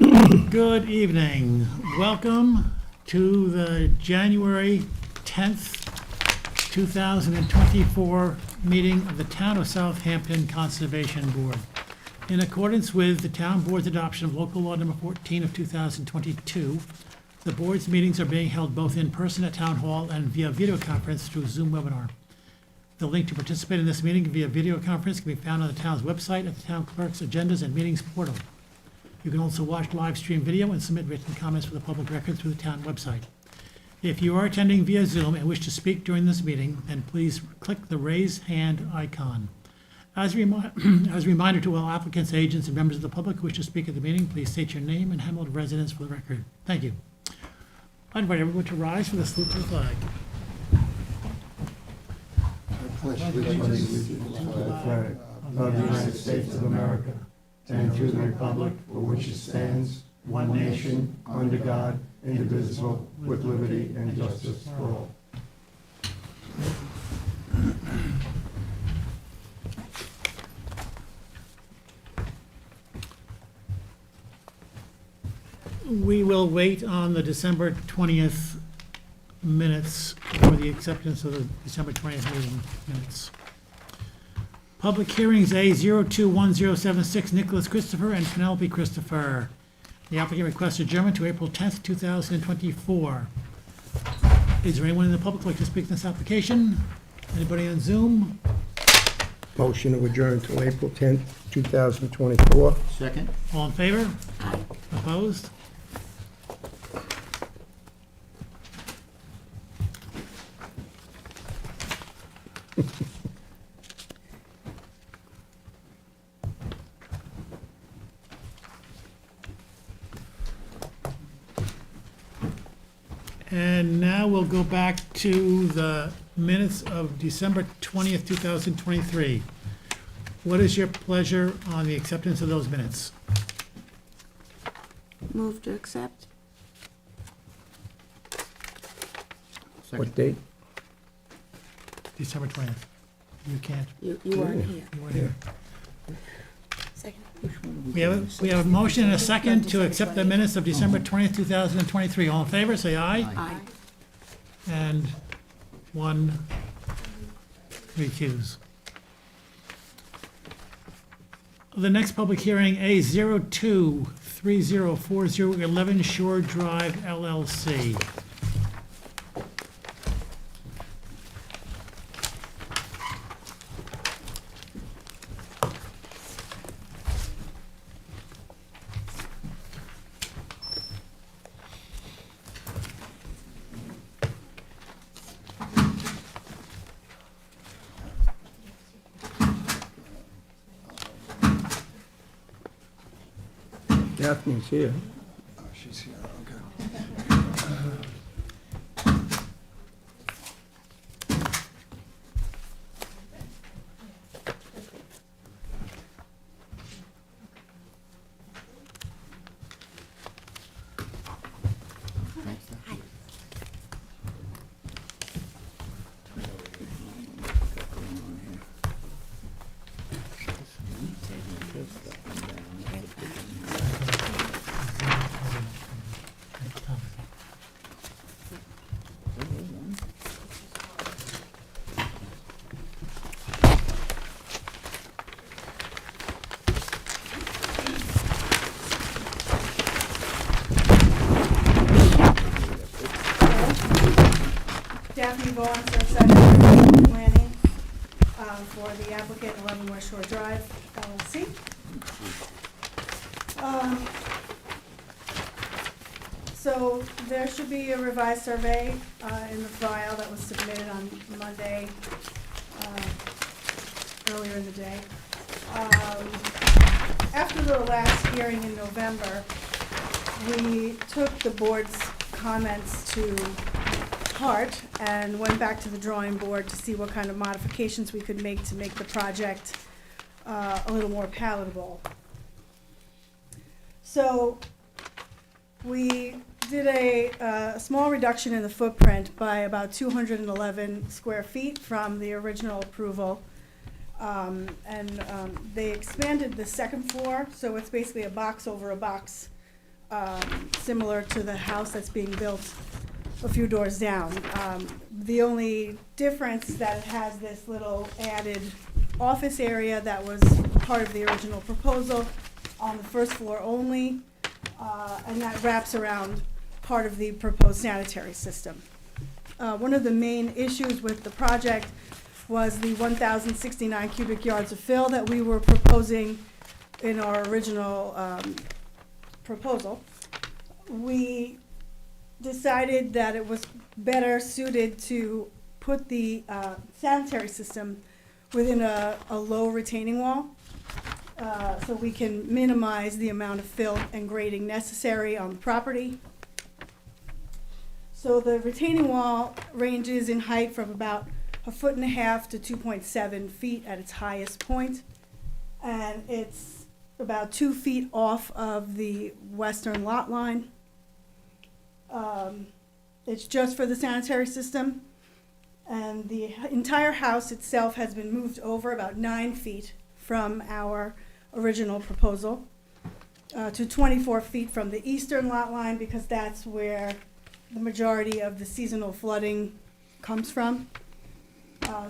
Good evening. Welcome to the January 10th, 2024 meeting of the Town of Southampton Conservation Board. In accordance with the Town Board's adoption of Local Law Number 14 of 2022, the board's meetings are being held both in person at Town Hall and via video conference through Zoom webinar. The link to participate in this meeting via video conference can be found on the town's website at the town clerk's agendas and meetings portal. You can also watch live stream video and submit written comments for the public record through the town website. If you are attending via Zoom and wish to speak during this meeting, then please click the raise hand icon. As a reminder to all applicants, agents, and members of the public who wish to speak at the meeting, please state your name and Hamilton residence for the record. Thank you. I invite everyone to rise for the salute to the flag. To the flag of the United States of America and to the republic for which it stands, one nation, under God, indivisible, with liberty and justice for all. We will wait on the December 20th minutes for the acceptance of the December 20th meeting minutes. Public hearings A021076, Nicholas Christopher and Penelope Christopher. The applicant requests adjournment to April 10th, 2024. Is there anyone in the public who would like to speak to this application? Anybody on Zoom? Motion to adjourn till April 10th, 2024. Second? All in favor? Opposed? And now we'll go back to the minutes of December 20th, 2023. What is your pleasure on the acceptance of those minutes? Move to accept. What date? December 20th. You can't, You weren't here. you weren't here. Second. We have a motion and a second to accept the minutes of December 20th, 2023. All in favor, say aye. Aye. And one recuse. The next public hearing, A02304011 Shore Drive LLC. Daphne's here. She's here, okay. Daphne Vaughn, Southampton Planning, for the applicant 11 West Shore Drive, LLC. So there should be a revised survey in the file that was submitted on Monday, earlier in the day. After the last hearing in November, we took the board's comments to heart and went back to the drawing board to see what kind of modifications we could make to make the project a little more palatable. So we did a small reduction in the footprint by about 211 square feet from the original approval. They expanded the second floor, so it's basically a box over a box similar to the house that's being built a few doors down. The only difference is that it has this little added office area that was part of the original proposal on the first floor only, and that wraps around part of the proposed sanitary system. One of the main issues with the project was the 1,069 cubic yards of fill that we were proposing in our original proposal. We decided that it was better suited to put the sanitary system within a low retaining wall, so we can minimize the amount of fill and grading necessary on the property. So the retaining wall ranges in height from about 1.5 feet to 2.7 feet at its highest point, and it's about 2 feet off of the western lot line. It's just for the sanitary system, and the entire house itself has been moved over about 9 feet from our original proposal to 24 feet from the eastern lot line, because that's where the majority of the seasonal flooding comes from.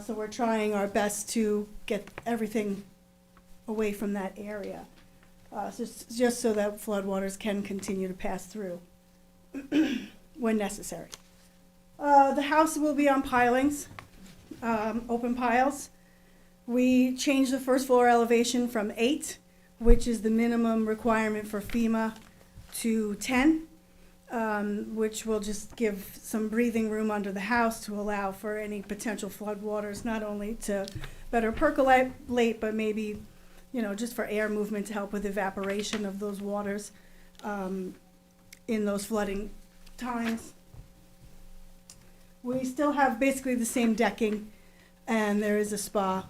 So we're trying our best to get everything away from that area, just so that floodwaters can continue to pass through when necessary. The house will be on pilings, open piles. We changed the first floor elevation from 8, which is the minimum requirement for FEMA, to 10. Which will just give some breathing room under the house to allow for any potential floodwaters, not only to better percolate, but maybe, just for air movement to help with evaporation of those waters in those flooding times. We still have basically the same decking, and there is a spa.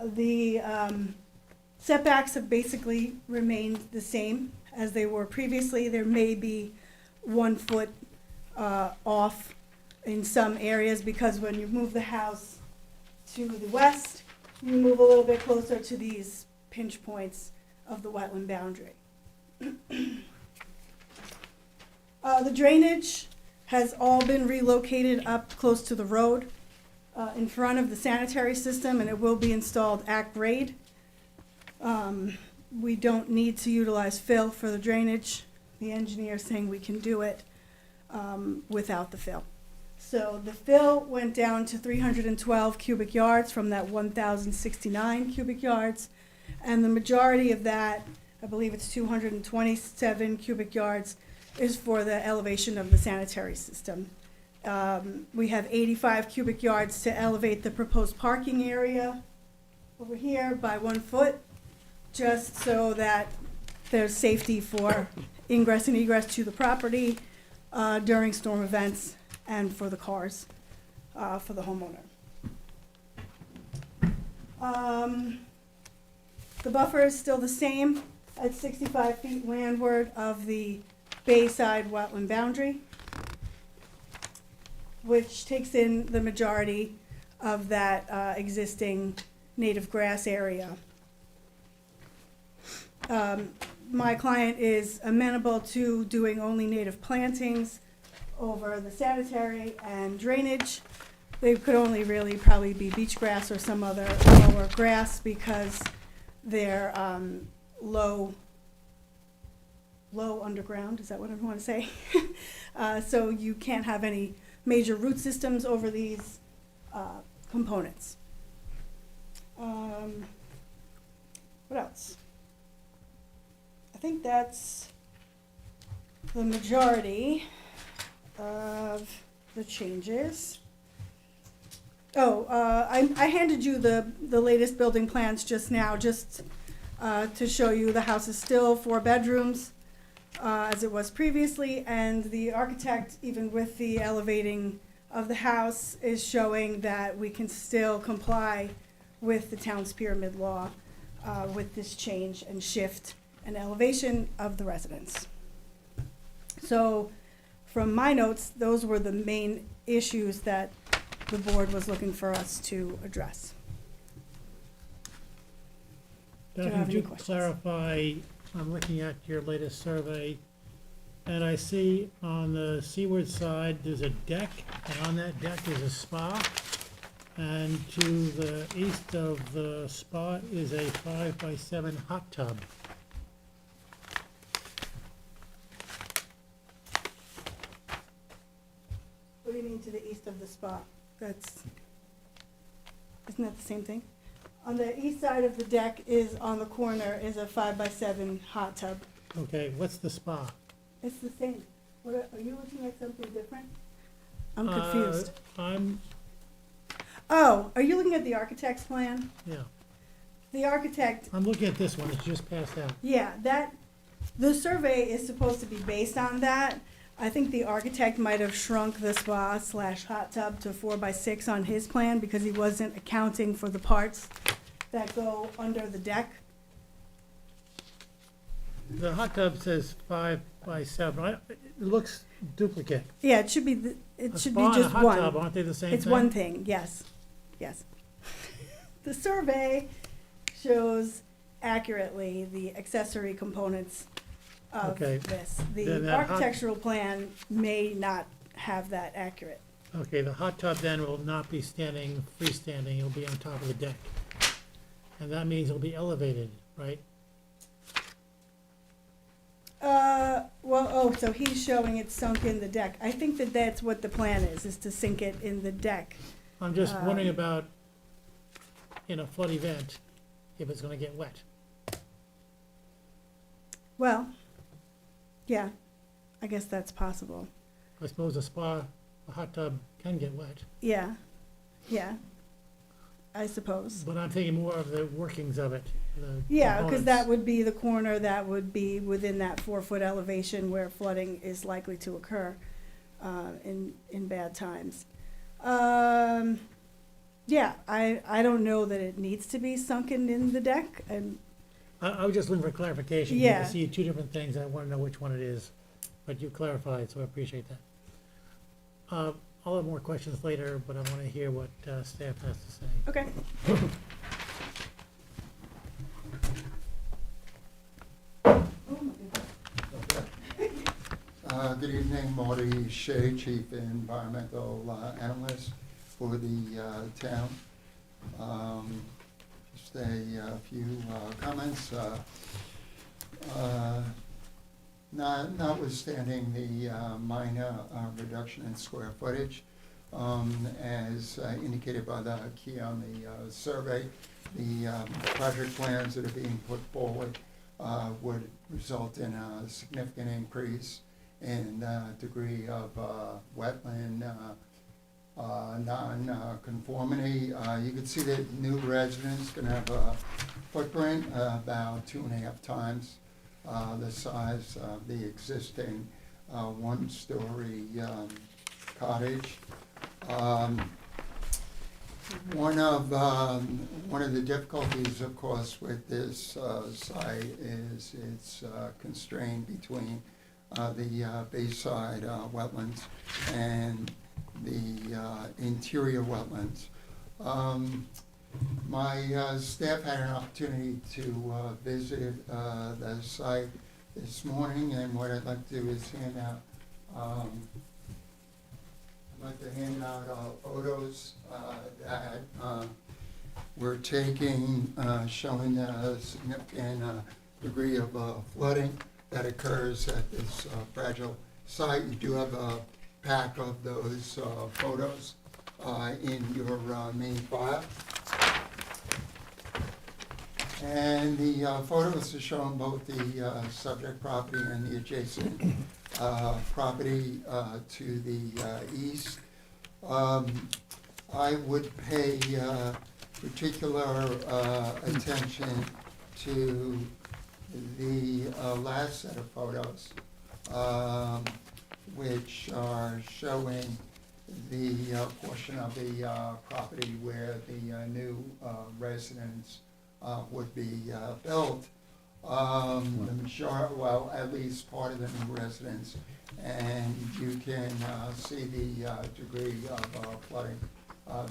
The setbacks have basically remained the same as they were previously. There may be 1 foot off in some areas, because when you move the house to the west, you move a little bit closer to these pinch points of the wetland boundary. The drainage has all been relocated up close to the road in front of the sanitary system, and it will be installed at grade. We don't need to utilize fill for the drainage. The engineer is saying we can do it without the fill. So the fill went down to 312 cubic yards from that 1,069 cubic yards, and the majority of that, I believe it's 227 cubic yards, is for the elevation of the sanitary system. We have 85 cubic yards to elevate the proposed parking area over here by 1 foot, just so that there's safety for ingress and egress to the property during storm events, and for the cars, for the homeowner. The buffer is still the same at 65 feet landward of the bayside wetland boundary, which takes in the majority of that existing native grass area. My client is amenable to doing only native plantings over the sanitary and drainage. They could only really probably be beach grass or some other lower grass, because they're low underground, is that what I want to say? So you can't have any major root systems over these components. What else? I think that's the majority of the changes. Oh, I handed you the latest building plans just now, just to show you the house is still 4 bedrooms, as it was previously, and the architect, even with the elevating of the house, is showing that we can still comply with the town's pyramid law with this change and shift and elevation of the residence. So from my notes, those were the main issues that the board was looking for us to address. Do you have Could any you questions? clarify, I'm looking at your latest survey, And I see on the seaward side, there's a deck, and on that deck is a spa. And to the east of the spa is a 5x7 hot tub. What do you mean to the east of the spa? That's, isn't that the same thing? On the east side of the deck is, on the corner, is a 5x7 hot tub. Okay, what's the spa? It's the same. What, are you looking at something different? I'm confused. Oh, are you looking at the architect's plan? Yeah, The architect, I'm looking at this one, it's just passed out. yeah, the survey is supposed to be based on that. I think the architect might have shrunk the spa/hot tub to 4x6 on his plan because he wasn't accounting for the parts that go under the deck. The hot tub says 5x7, it looks duplicate. Yeah, it should be, A it should spa be and just a hot tub, one. aren't they the same thing? It's one thing, yes, yes. The survey shows accurately the accessory components of Okay, this. then The that hot- architectural plan may not have that accurate. Okay, the hot tub then will not be standing freestanding, it'll be on top of the deck. And that means it'll be elevated, right? Well, so he's showing it sunk in the deck. I think that that's what the plan is to sink it in the deck. I'm just wondering about, in a flood event, if it's gonna get wet. Well, yeah, I guess that's possible. I suppose a hot tub can get wet, Yeah, yeah, I suppose. but I'm thinking more of the workings of it, the Yeah, because that components. would be the corner that would be within that 4-foot elevation where flooding is likely to occur in bad times. Yeah, I don't know that it needs to be sunken in the deck, and I was just looking for clarification. Yeah. I see two different things, I wanna know which one it is, but you clarified, so I appreciate that. I'll have more questions later, but I wanna hear what staff has to say. okay. Good evening, Marty Shea, Chief Environmental Analyst for the town. Just a few comments. Notwithstanding the minor reduction in square footage, as indicated by the key on the survey, the project plans that are being put forward would result in a significant increase in degree of wetland non-conformity. You can see that new residents can have a footprint about 2.5 times the size of the existing one-story cottage. One of the difficulties, of course, with this site is it's constrained between the bayside wetlands and the interior wetlands. My staff had an opportunity to visit the site this morning, and what I'd like to do is hand out photos that we're taking showing a significant degree of flooding that occurs at this fragile site. You do have a pack of those photos in your main file. And the photos are showing both the subject property and the adjacent property to the east. I would pay particular attention to the last set of photos, which are showing the portion of the property where the new residence would be built. The majority, well, at least part of the new residence, and you can see the degree of flooding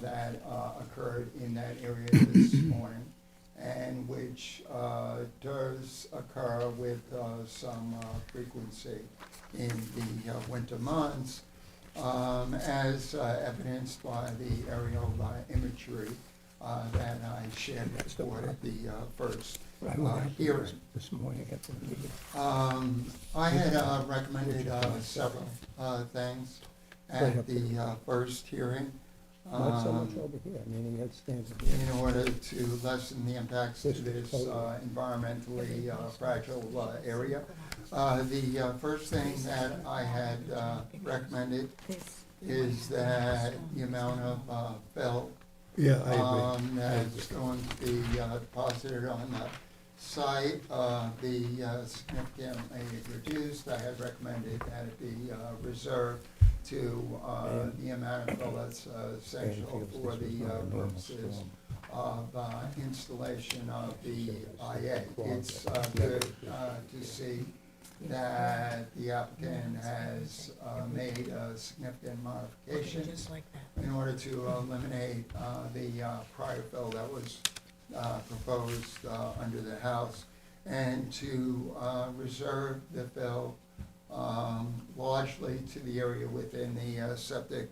that occurred in that area this morning. and which does occur with some frequency in the winter months, as evidenced by the aerial imagery that I shared before at the first hearing. This morning at the meeting. I had recommended several things at the first hearing. Not so much over here, I mean, he had stands here. In order to lessen the impacts to this environmentally fragile area. The first thing that I had recommended is that the amount of fill Yeah, that's going to be deposited on the site be significantly reduced. I had recommended that it be reserved to the amount of fill that's essential for the purposes of installation of the IA. It's good to see that the applicant has made a significant modification Just like that. in order to eliminate the prior fill that was proposed under the house, and to reserve the fill largely to the area within the septic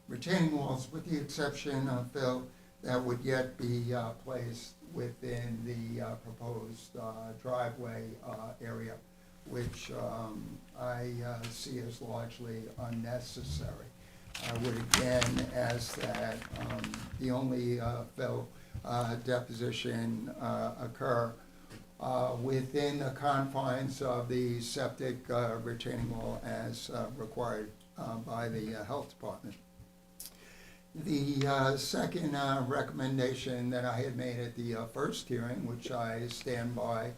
retaining walls, with the exception of fill that would yet be placed within the proposed driveway area, which I see as largely unnecessary. I would again ask that the only fill deposition occur within the confines of the septic retaining wall as required by the health department. The second recommendation that I had made at the first hearing, which I stand by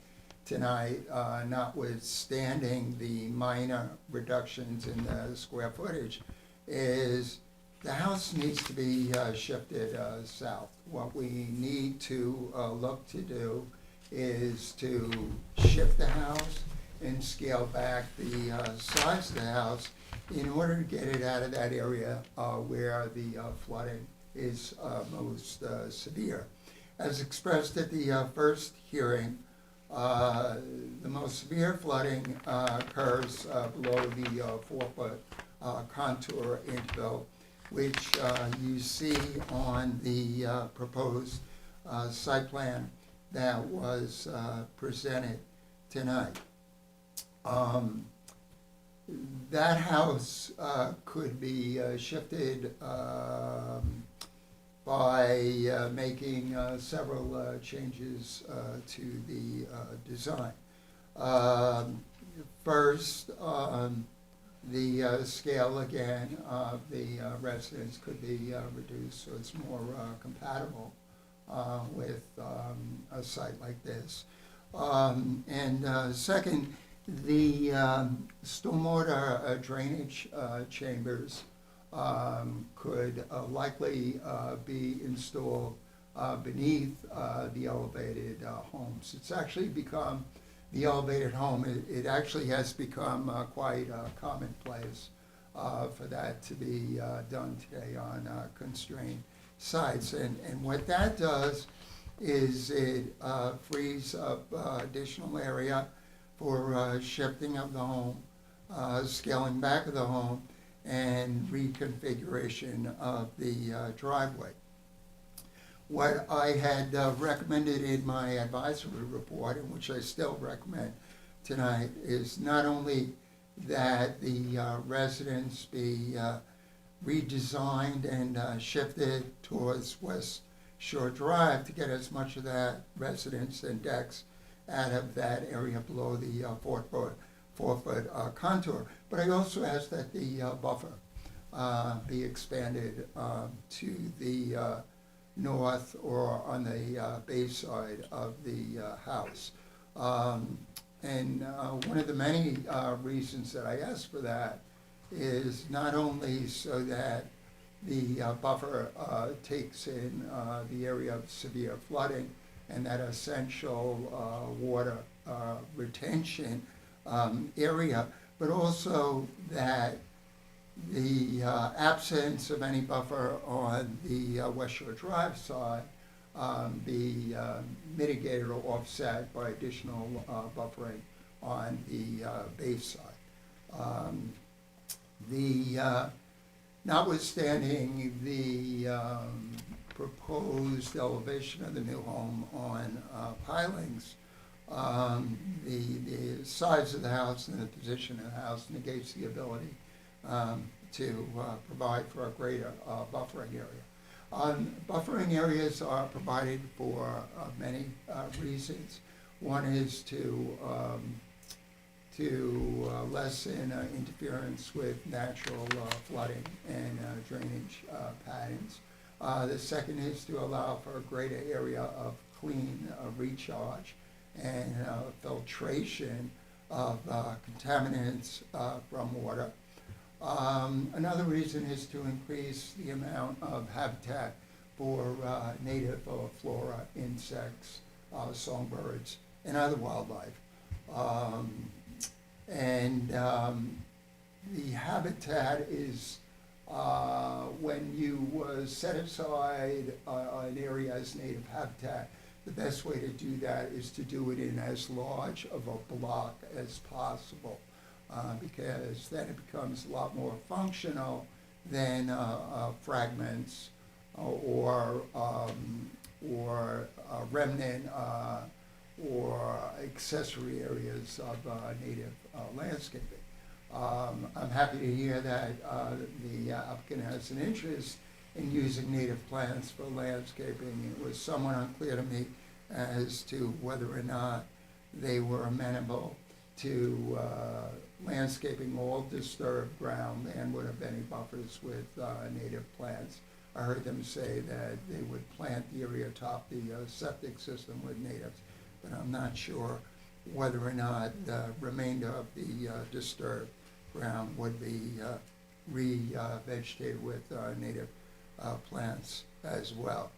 tonight, notwithstanding the minor reductions in the square footage, is the house needs to be shifted south. What we need to look to do is to shift the house and scale back the size of the house in order to get it out of that area where the flooding is most severe. As expressed at the first hearing, the most severe flooding occurs below the 4-foot contour infill, which you see on the proposed site plan that was presented tonight. That house could be shifted by making several changes to the design. First, the scale again of the residence could be reduced so it's more compatible with a site like this. And second, the stormwater drainage chambers could likely be installed beneath the elevated homes. It's actually become, the elevated home, it actually has become quite commonplace for that to be done today on constrained sites. And what that does is it frees up additional area for shifting of the home, scaling back of the home, and reconfiguration of the driveway. What I had recommended in my advisory report, and which I still recommend tonight, is not only that the residence be redesigned and shifted towards West Shore Drive to get as much of that residence and decks out of that area below the 4-foot contour, but I also ask that the buffer be expanded to the north or on the bay side of the house. And one of the many reasons that I ask for that is not only so that the buffer takes in the area of severe flooding and that essential water retention area, but also that the absence of any buffer on the West Shore Drive side be mitigated or offset by additional buffering on the bay side. Notwithstanding the proposed elevation of the new home on pilings, the size of the house and the position of the house negates the ability to provide for a greater buffering area. Buffering areas are provided for many reasons. One is to lessen interference with natural flooding and drainage patterns. The second is to allow for a greater area of clean recharge and filtration of contaminants from water. Another reason is to increase the amount of habitat for native flora, insects, songbirds, and other wildlife. The habitat is when you set aside an area as native habitat, the best way to do that is to do it in as large of a block as possible, because then it becomes a lot more functional than fragments or remnant or accessory areas of native landscaping. I'm happy to hear that the applicant has an interest in using native plants for landscaping. It was somewhat unclear to me as to whether or not they were amenable to landscaping all disturbed ground and would have any buffers with native plants. I heard them say that they would plant the area atop the septic system with natives, but I'm not sure whether or not the remainder of the disturbed ground would be re-vegetated with native plants as well.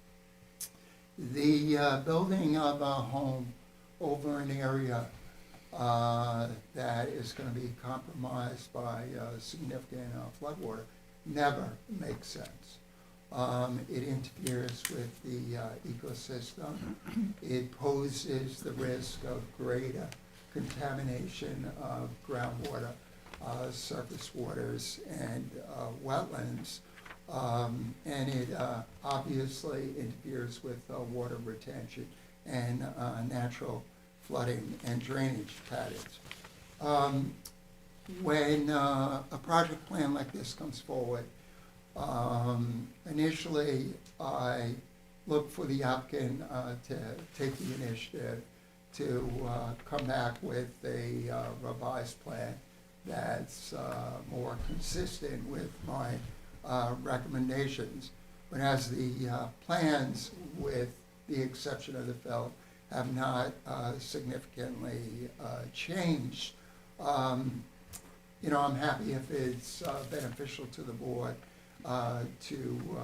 The building of a home over an area that is going to be compromised by significant floodwater never makes sense. It interferes with the ecosystem. It poses the risk of greater contamination of groundwater, surface waters, and wetlands. And it obviously interferes with water retention and natural flooding and drainage patterns. When a project plan like this comes forward, initially I look for the applicant to take the initiative to come back with a revised plan that's more consistent with my recommendations. But as the plans, with the exception of the fill, have not significantly changed, I'm happy if it's beneficial to the board to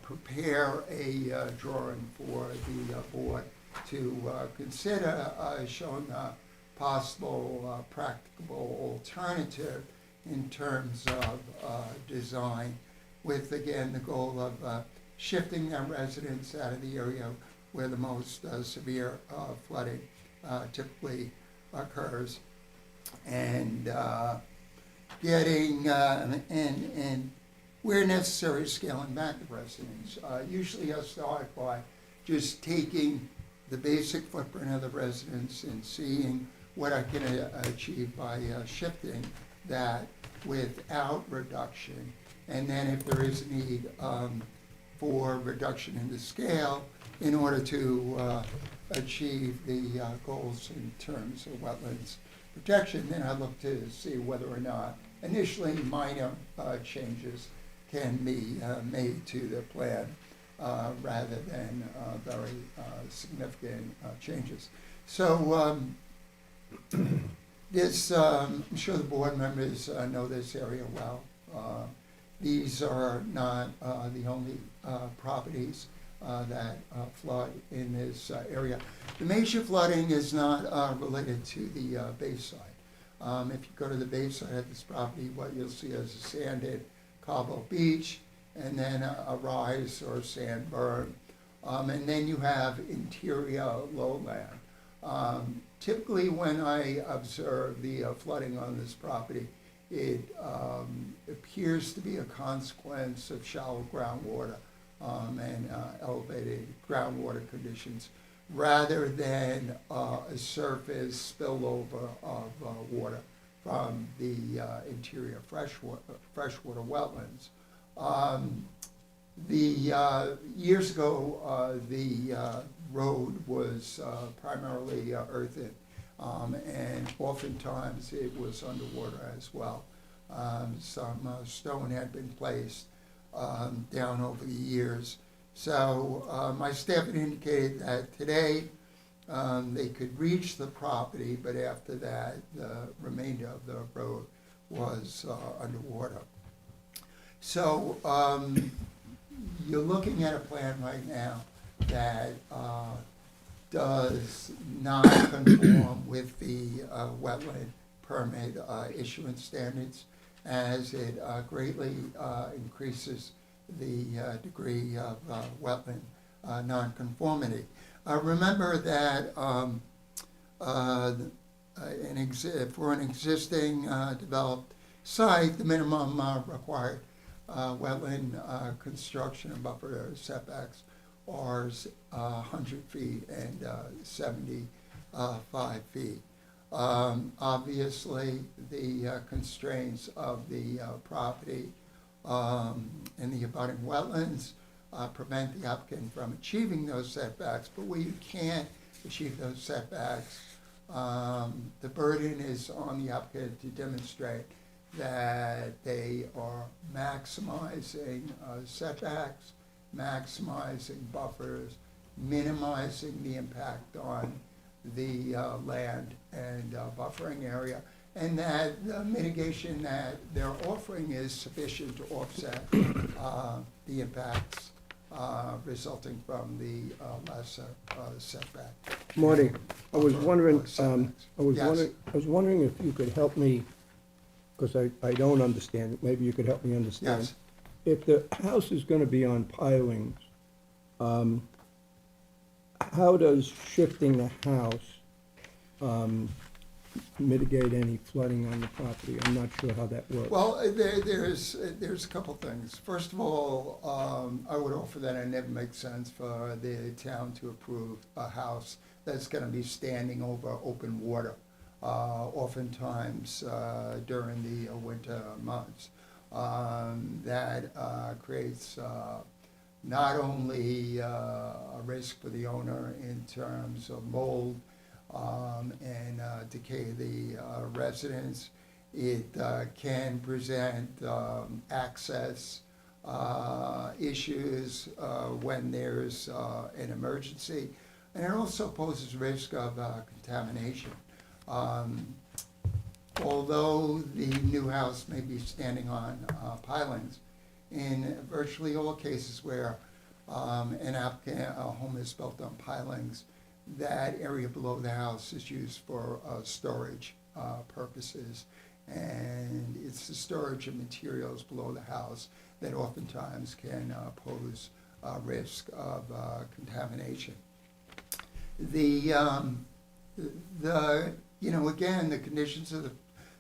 prepare a drawing for the board to consider showing a possible practicable alternative in terms of design, with, again, the goal of shifting their residents out of the area where the most severe flooding typically occurs, and getting, and where necessary, scaling back the residents. Usually I start by just taking the basic footprint of the residents and seeing what I can achieve by shifting that without reduction. And then if there is a need for reduction in the scale in order to achieve the goals in terms of wetlands protection, then I look to see whether or not initially minor changes can be made to the plan rather than very significant changes. So this, I'm sure the board members know this area well. These are not the only properties that flood in this area. The major flooding is not related to the bayside. If you go to the bayside of this property, what you'll see is a sanded cobble beach, and then a rise or sand berm. And then you have interior lowland. Typically, when I observe the flooding on this property, it appears to be a consequence of shallow groundwater and elevated groundwater conditions, rather than a surface spillover of water from the interior freshwater wetlands. Years ago, the road was primarily earthen, and oftentimes it was underwater as well. Some stone had been placed down over the years. So my staff had indicated that today they could reach the property, but after that, the remainder of the road was underwater. So you're looking at a plan right now that does not conform with the wetland permit issuance standards, as it greatly increases the degree of wetland nonconformity. Remember that for an existing developed site, the minimum required wetland construction and buffer setbacks are 100 feet and 75 feet. Obviously, the constraints of the property and the abutting wetlands prevent the applicant from achieving those setbacks, but where you can't achieve those setbacks, the burden is on the applicant to demonstrate that they are maximizing setbacks, maximizing buffers, minimizing the impact on the land and buffering area, and that the mitigation that they're offering is sufficient to offset the impacts resulting from the lesser setback. Marty, I was wondering, Setbacks. I was Yes. wondering if you could help me, because I don't understand it, maybe you could help me understand. Yes. If the house is gonna be on pilings, how does shifting the house mitigate any flooding on the property? I'm not sure how that works. Well, there's a couple things. First of all, I would offer that it never makes sense for the town to approve a house that's gonna be standing over open water, oftentimes during the winter months. That creates not only a risk for the owner in terms of mold and decay of the residence. It can present access issues when there's an emergency, and it also poses risk of contamination. Although the new house may be standing on pilings, in virtually all cases where an applicant home is built on pilings, that area below the house is used for storage purposes. And it's the storage of materials below the house that oftentimes can pose risk of contamination. Again, the conditions of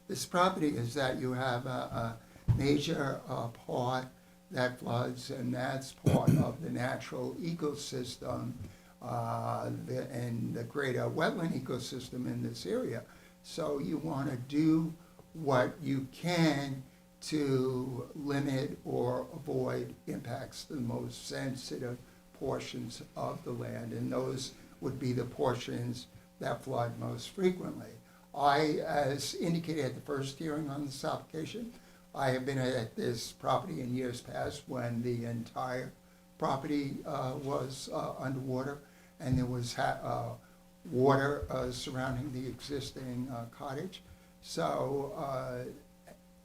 this property is that you have a major part that floods, and that's part of the natural ecosystem and the greater wetland ecosystem in this area. So you want to do what you can to limit or avoid impacts to the most sensitive portions of the land, and those would be the portions that flood most frequently. As indicated at the first hearing on this application, I have been at this property in years past when the entire property was underwater, and there was water surrounding the existing cottage. So,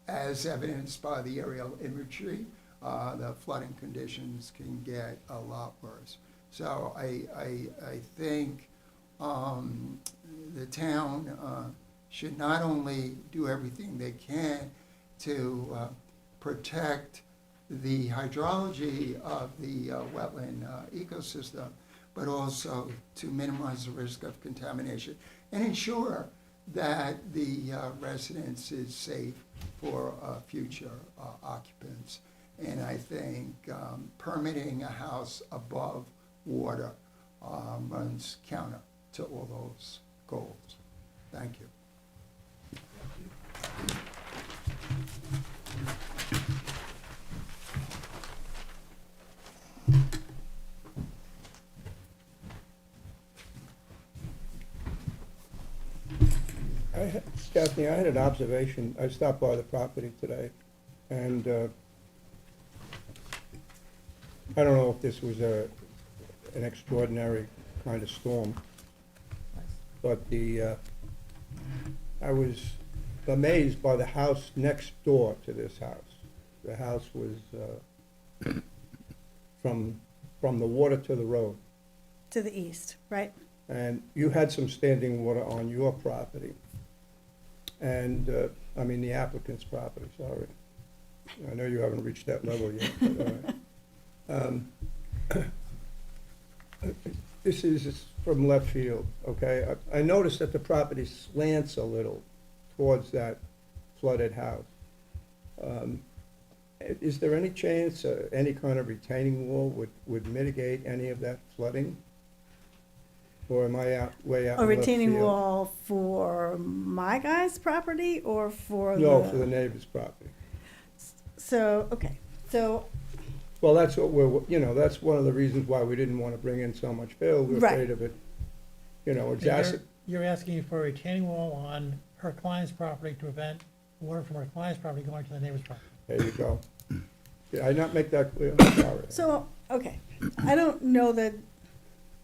as evidenced by the aerial imagery, the flooding conditions can get a lot worse. So I think the town should not only do everything they can to protect the hydrology of the wetland ecosystem, but also to minimize the risk of contamination and ensure that the residence is safe for future occupants. And I think permitting a house above water runs counter to all those goals. Thank you. Stephanie, I had an observation. I stopped by the property today, and I don't know if this was an extraordinary kind of storm, but I was amazed by the house next door to this house. The house was from the water to the road. To the east, right? And you had some standing water on your property. And, I mean, the applicant's property, sorry. I know you haven't reached that level yet, but, all right. This is from left field, okay? I noticed that the property slants a little towards that flooded house. Is there any chance any kind of retaining wall would mitigate any of that flooding? Or am I way out A in left retaining field? wall for my guy's property or for the? No, for the neighbor's property. So, okay, so, Well, that's what that's one of the reasons why we didn't want to bring in so much fill. We're Right. afraid of it, And exacerbate. You're asking for a retaining wall on her client's property to prevent water from her client's property going to the neighbor's property. There you go. Did I not make that clear? I'm sorry. so, okay, I don't know that,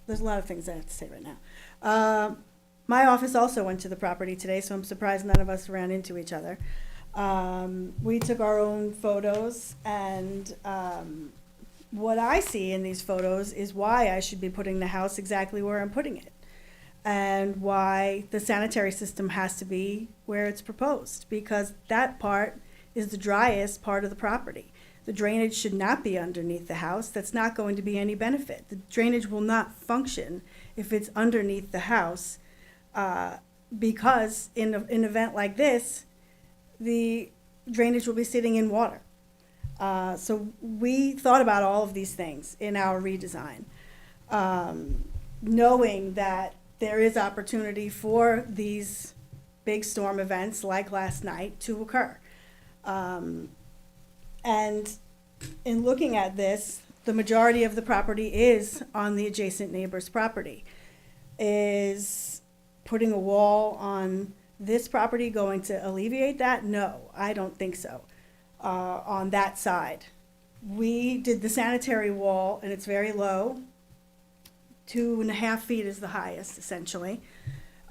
there's a lot of things I have to say right now. My office also went to the property today, so I'm surprised none of us ran into each other. We took our own photos, and what I see in these photos is why I should be putting the house exactly where I'm putting it, and why the sanitary system has to be where it's proposed, because that part is the driest part of the property. The drainage should not be underneath the house. That's not going to be any benefit. The drainage will not function if it's underneath the house, because in an event like this, the drainage will be sitting in water. So we thought about all of these things in our redesign, knowing that there is opportunity for these big storm events like last night to occur. And in looking at this, the majority of the property is on the adjacent neighbor's property. Is putting a wall on this property going to alleviate that? No, I don't think so, on that side. We did the sanitary wall, and it's very low. 2.5 feet is the highest, essentially,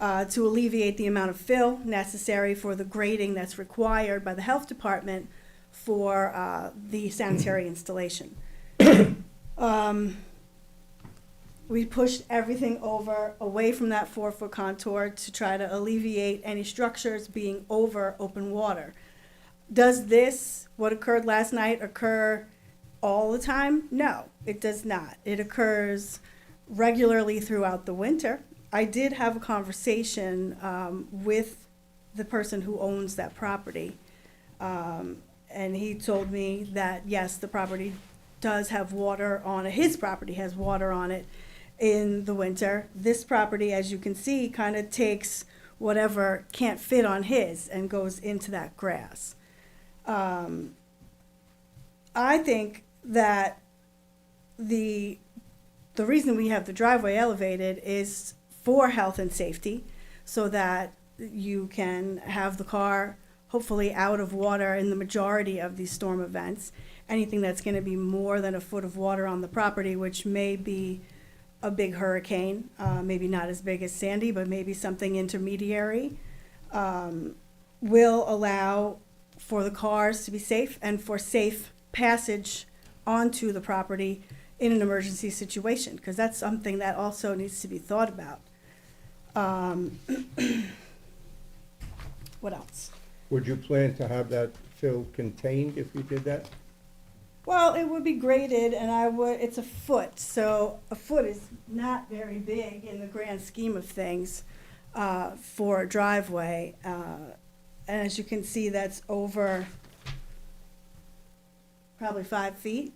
to alleviate the amount of fill necessary for the grading that's required by the health department for the sanitary installation. We pushed everything over, away from that 4-foot contour to try to alleviate any structures being over open water. Does this, what occurred last night, occur all the time? No, it does not. It occurs regularly throughout the winter. I did have a conversation with the person who owns that property, and he told me that, yes, the property does have water on it. His property has water on it in the winter. This property, as you can see, kind of takes whatever can't fit on his and goes into that grass. I think that the reason we have the driveway elevated is for health and safety, so that you can have the car hopefully out of water in the majority of these storm events. Anything that's going to be more than a foot of water on the property, which may be a big hurricane, maybe not as big as Sandy, but maybe something intermediary, will allow for the cars to be safe and for safe passage onto the property in an emergency situation, because that's something that also needs to be thought about. What else? Would you plan to have that fill contained if you did that? Well, it would be graded, and it's a foot, so a foot is not very big in the grand scheme of things for a driveway. And as you can see, that's over probably 5 feet,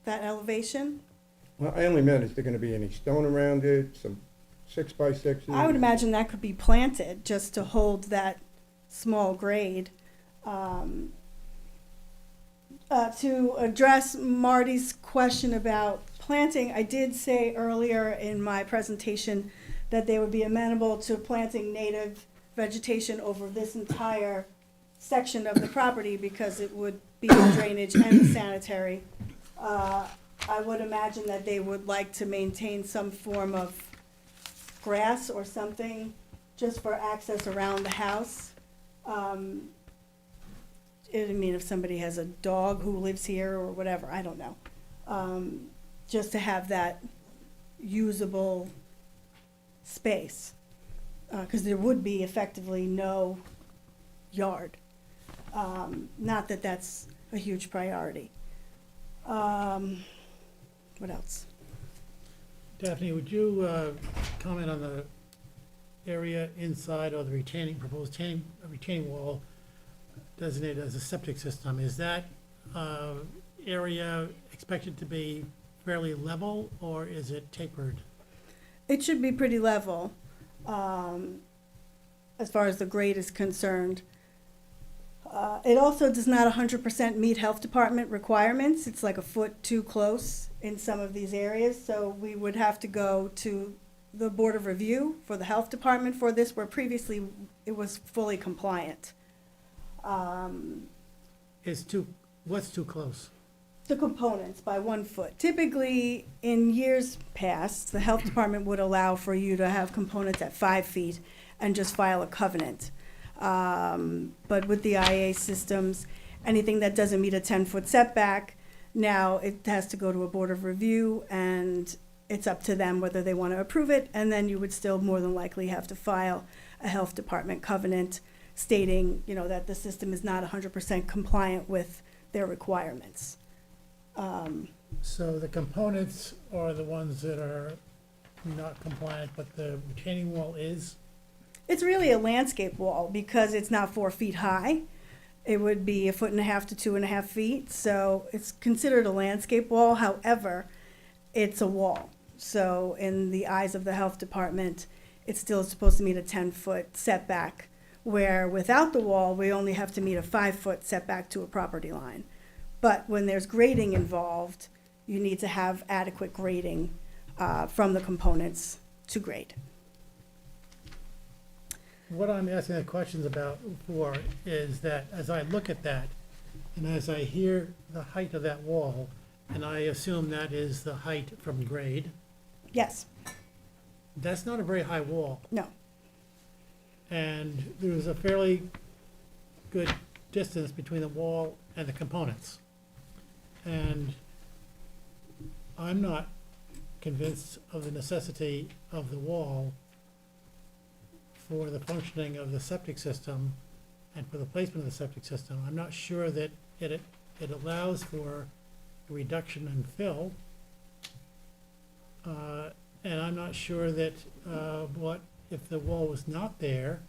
that elevation. Well, I only meant, is there gonna be any stone around it, some 6x6s? I would imagine that could be planted just to hold that small grade. To address Marty's question about planting, I did say earlier in my presentation that they would be amenable to planting native vegetation over this entire section of the property because it would be the drainage and the sanitary. I would imagine that they would like to maintain some form of grass or something just for access around the house. I mean, if somebody has a dog who lives here or whatever, I don't know. Just to have that usable space, because there would be effectively no yard. Not that that's a huge priority. What else? Daphne, would you comment on the area inside of the proposed retaining wall designated as a septic system? Is that area expected to be fairly level, or is it tapered? It should be pretty level, as far as the grade is concerned. It also does not 100% meet health department requirements. It's like a foot too close in some of these areas, so we would have to go to the Board of Review for the health department for this, where previously it was fully compliant. What's too close? The components by 1 foot. Typically, in years past, the health department would allow for you to have components at 5 feet and just file a covenant. But with the IA systems, anything that doesn't meet a 10-foot setback, now it has to go to a Board of Review, and it's up to them whether they want to approve it, and then you would still more than likely have to file a health department covenant stating, that the system is not 100% compliant with their requirements. So the components are the ones that are not compliant, but the retaining wall is? It's really a landscape wall because it's not 4 feet high. It would be 1.5 to 2.5 feet, so it's considered a landscape wall. However, it's a wall. So in the eyes of the health department, it's still supposed to meet a 10-foot setback, where without the wall, we only have to meet a 5-foot setback to a property line. But when there's grading involved, you need to have adequate grading from the components to grade. What I'm asking the questions about for is that as I look at that, and as I hear the height of that wall, and I assume that is the height from grade, Yes, that's not a very high wall. no, And there's a fairly good distance between the wall and the components. And I'm not convinced of the necessity of the wall for the functioning of the septic system and for the placement of the septic system. I'm not sure that it allows for a reduction in fill. And I'm not sure that what if the wall was not there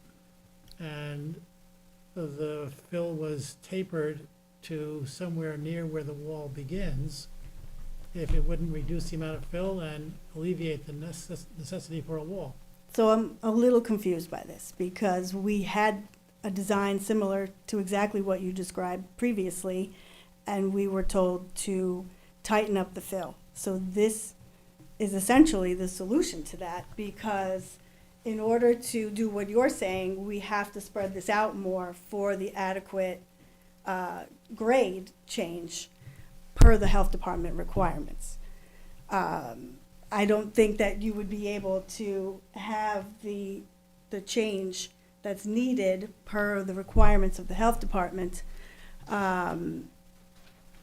and the fill was tapered to somewhere near where the wall begins, if it wouldn't reduce the amount of fill and alleviate the necessity for a wall. so I'm a little confused by this because we had a design similar to exactly what you described previously, and we were told to tighten up the fill. So this is essentially the solution to that, because in order to do what you're saying, we have to spread this out more for the adequate grade change per the health department requirements. I don't think that you would be able to have the change that's needed per the requirements of the health department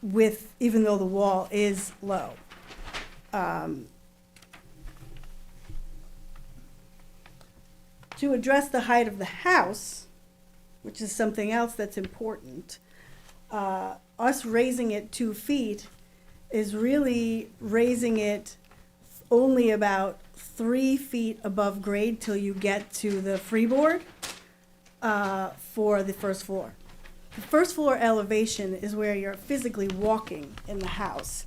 with, even though the wall is low. To address the height of the house, which is something else that's important, Us raising it 2 feet is really raising it only about 3 feet above grade till you get to the freeboard for the first floor. The first floor elevation is where you're physically walking in the house.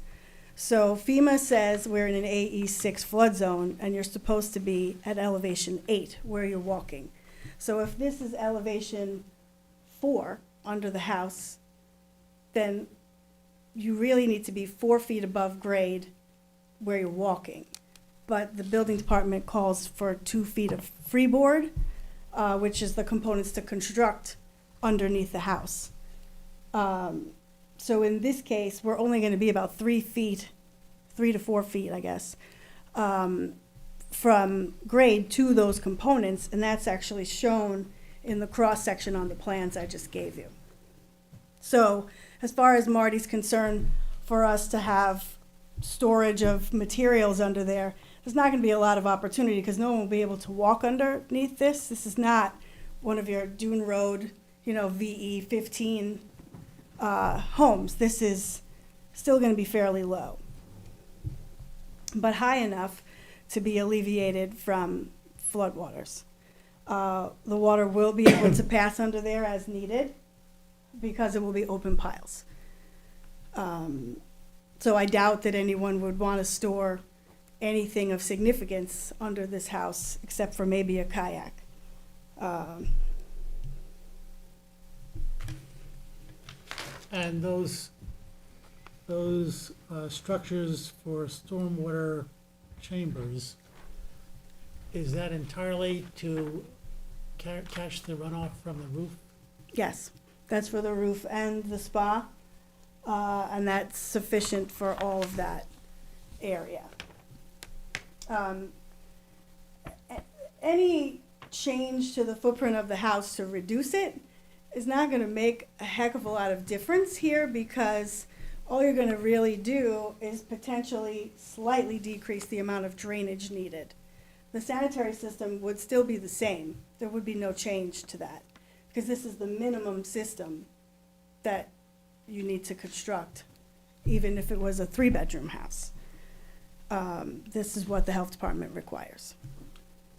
So FEMA says we're in an AE6 flood zone, and you're supposed to be at elevation 8, where you're walking. So if this is elevation 4 under the house, then you really need to be 4 feet above grade where you're walking. But the building department calls for 2 feet of freeboard, which is the components to construct underneath the house. So in this case, we're only gonna be about 3 feet, 3 to 4 feet, I guess, from grade to those components, and that's actually shown in the cross-section on the plans I just gave you. So as far as Marty's concerned, for us to have storage of materials under there, there's not gonna be a lot of opportunity because no one will be able to walk underneath this. This is not one of your Dune Road, VE 15 homes. This is still gonna be fairly low, but high enough to be alleviated from floodwaters. The water will be able to pass under there as needed because it will be open piles. So I doubt that anyone would want to store anything of significance under this house except for maybe a kayak. And those structures for stormwater chambers, is that entirely to catch the runoff from the roof? Yes, that's for the roof and the spa, and that's sufficient for all of that area. Any change to the footprint of the house to reduce it is not gonna make a heck of a lot of difference here because all you're gonna really do is potentially slightly decrease the amount of drainage needed. The sanitary system would still be the same. There would be no change to that because this is the minimum system that you need to construct, even if it was a 3-bedroom house. This is what the health department requires.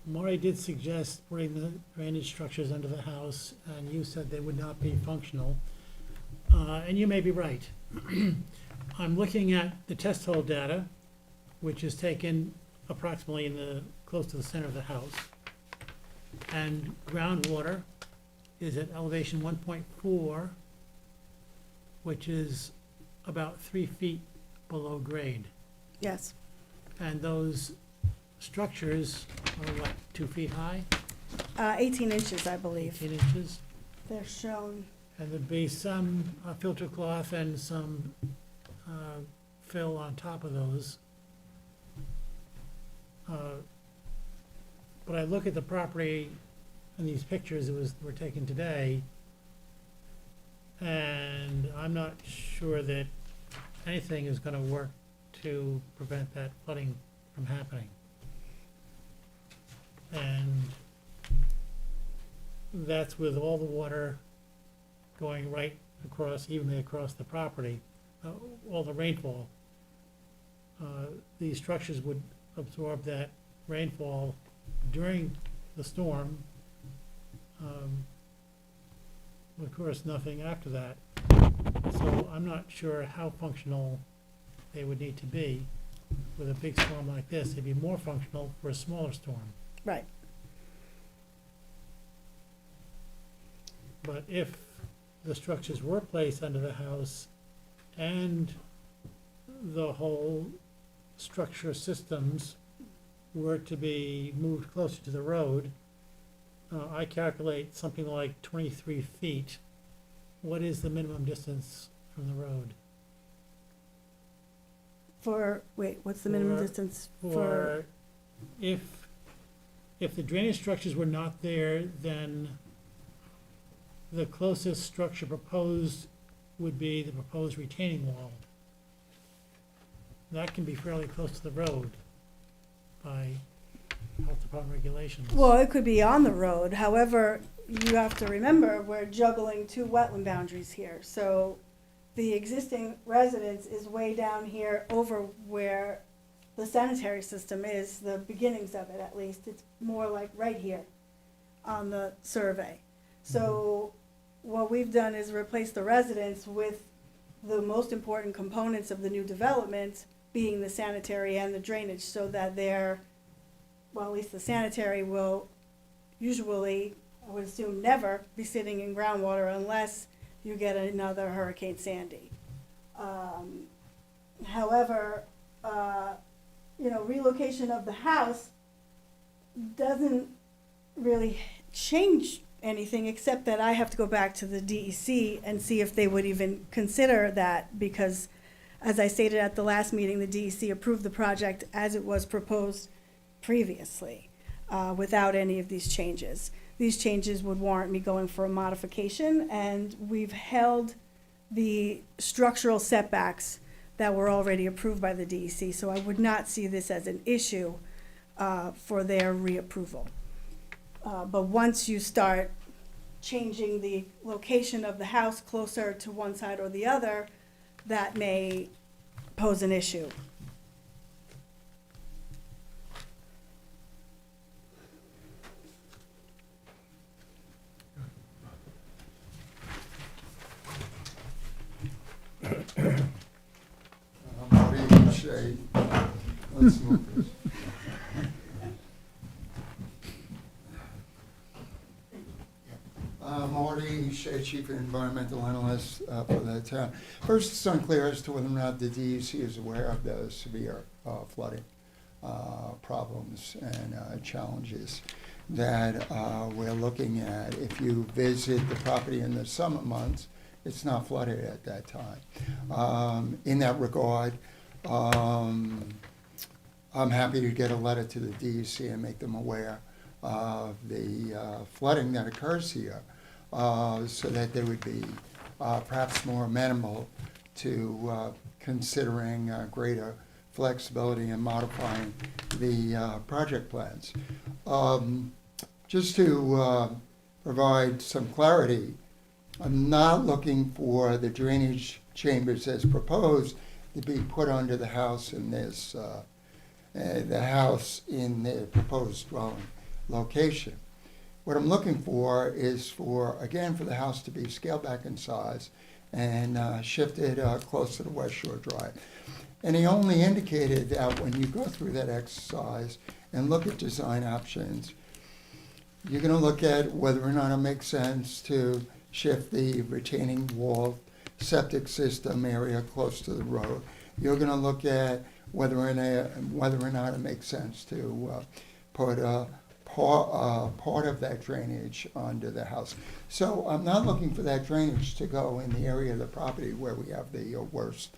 Maury did suggest putting the drainage structures under the house, and you said they would not be functional. And you may be right. I'm looking at the test hole data, which is taken approximately close to the center of the house. And groundwater is at elevation 1.4, which is about 3 feet below grade. Yes, And those structures are what, 2 feet high, 18 inches, I believe. 18 inches? They're shown. And there'd be some filter cloth and some fill on top of those. But I look at the property in these pictures that were taken today, and I'm not sure that anything is gonna work to prevent that flooding from happening. And that's with all the water going right across, evenly across the property, all the rainfall. These structures would absorb that rainfall during the storm. Of course, nothing after that. So I'm not sure how functional they would need to be with a big storm like this. They'd be more functional for a smaller storm. Right. But if the structures were placed under the house and the whole structure systems were to be moved closer to the road, I calculate something like 23 feet. What is the minimum distance from the road? What's the minimum For- distance for? For, if the drainage structures were not there, then the closest structure proposed would be the proposed retaining wall. That can be fairly close to the road by health department regulations. Well, it could be on the road. However, you have to remember, we're juggling 2 wetland boundaries here. So the existing residence is way down here over where the sanitary system is, the beginnings of it at least. It's more like right here on the survey. So what we've done is replace the residence with the most important components of the new development being the sanitary and the drainage, so that well, at least the sanitary will usually, I would assume, never be sitting in groundwater unless you get another Hurricane Sandy. However, relocation of the house doesn't really change anything, except that I have to go back to the DEC and see if they would even consider that, because as I stated at the last meeting, the DEC approved the project as it was proposed previously, without any of these changes. These changes would warrant me going for a modification, and we've held the structural setbacks that were already approved by the DEC, so I would not see this as an issue for their reapproval. But once you start changing the location of the house closer to one side or the other, that may pose an issue. Marty, Shay, let's move this. Marty Shea, Chief Environmental Analyst for the town. First, it's unclear as to whether or not the DEC is aware of the severe flooding problems and challenges that we're looking at. If you visit the property in the summer months, it's not flooded at that time. In that regard, I'm happy to get a letter to the DEC and make them aware of the flooding that occurs here, so that they would be perhaps more amenable to considering greater flexibility in modifying the project plans. Just to provide some clarity, I'm not looking for the drainage chambers as proposed to be put under the house in this, the house in the proposed dwelling location. What I'm looking for is for the house to be scaled back in size and shifted close to the West Shore Drive. And he only indicated that when you go through that exercise and look at design options, you're going to look at whether or not it makes sense to shift the retaining wall septic system area close to the road. You're going to look at whether or not it makes sense to put part of that drainage under the house. So I'm not looking for that drainage to go in the area of the property where we have the worst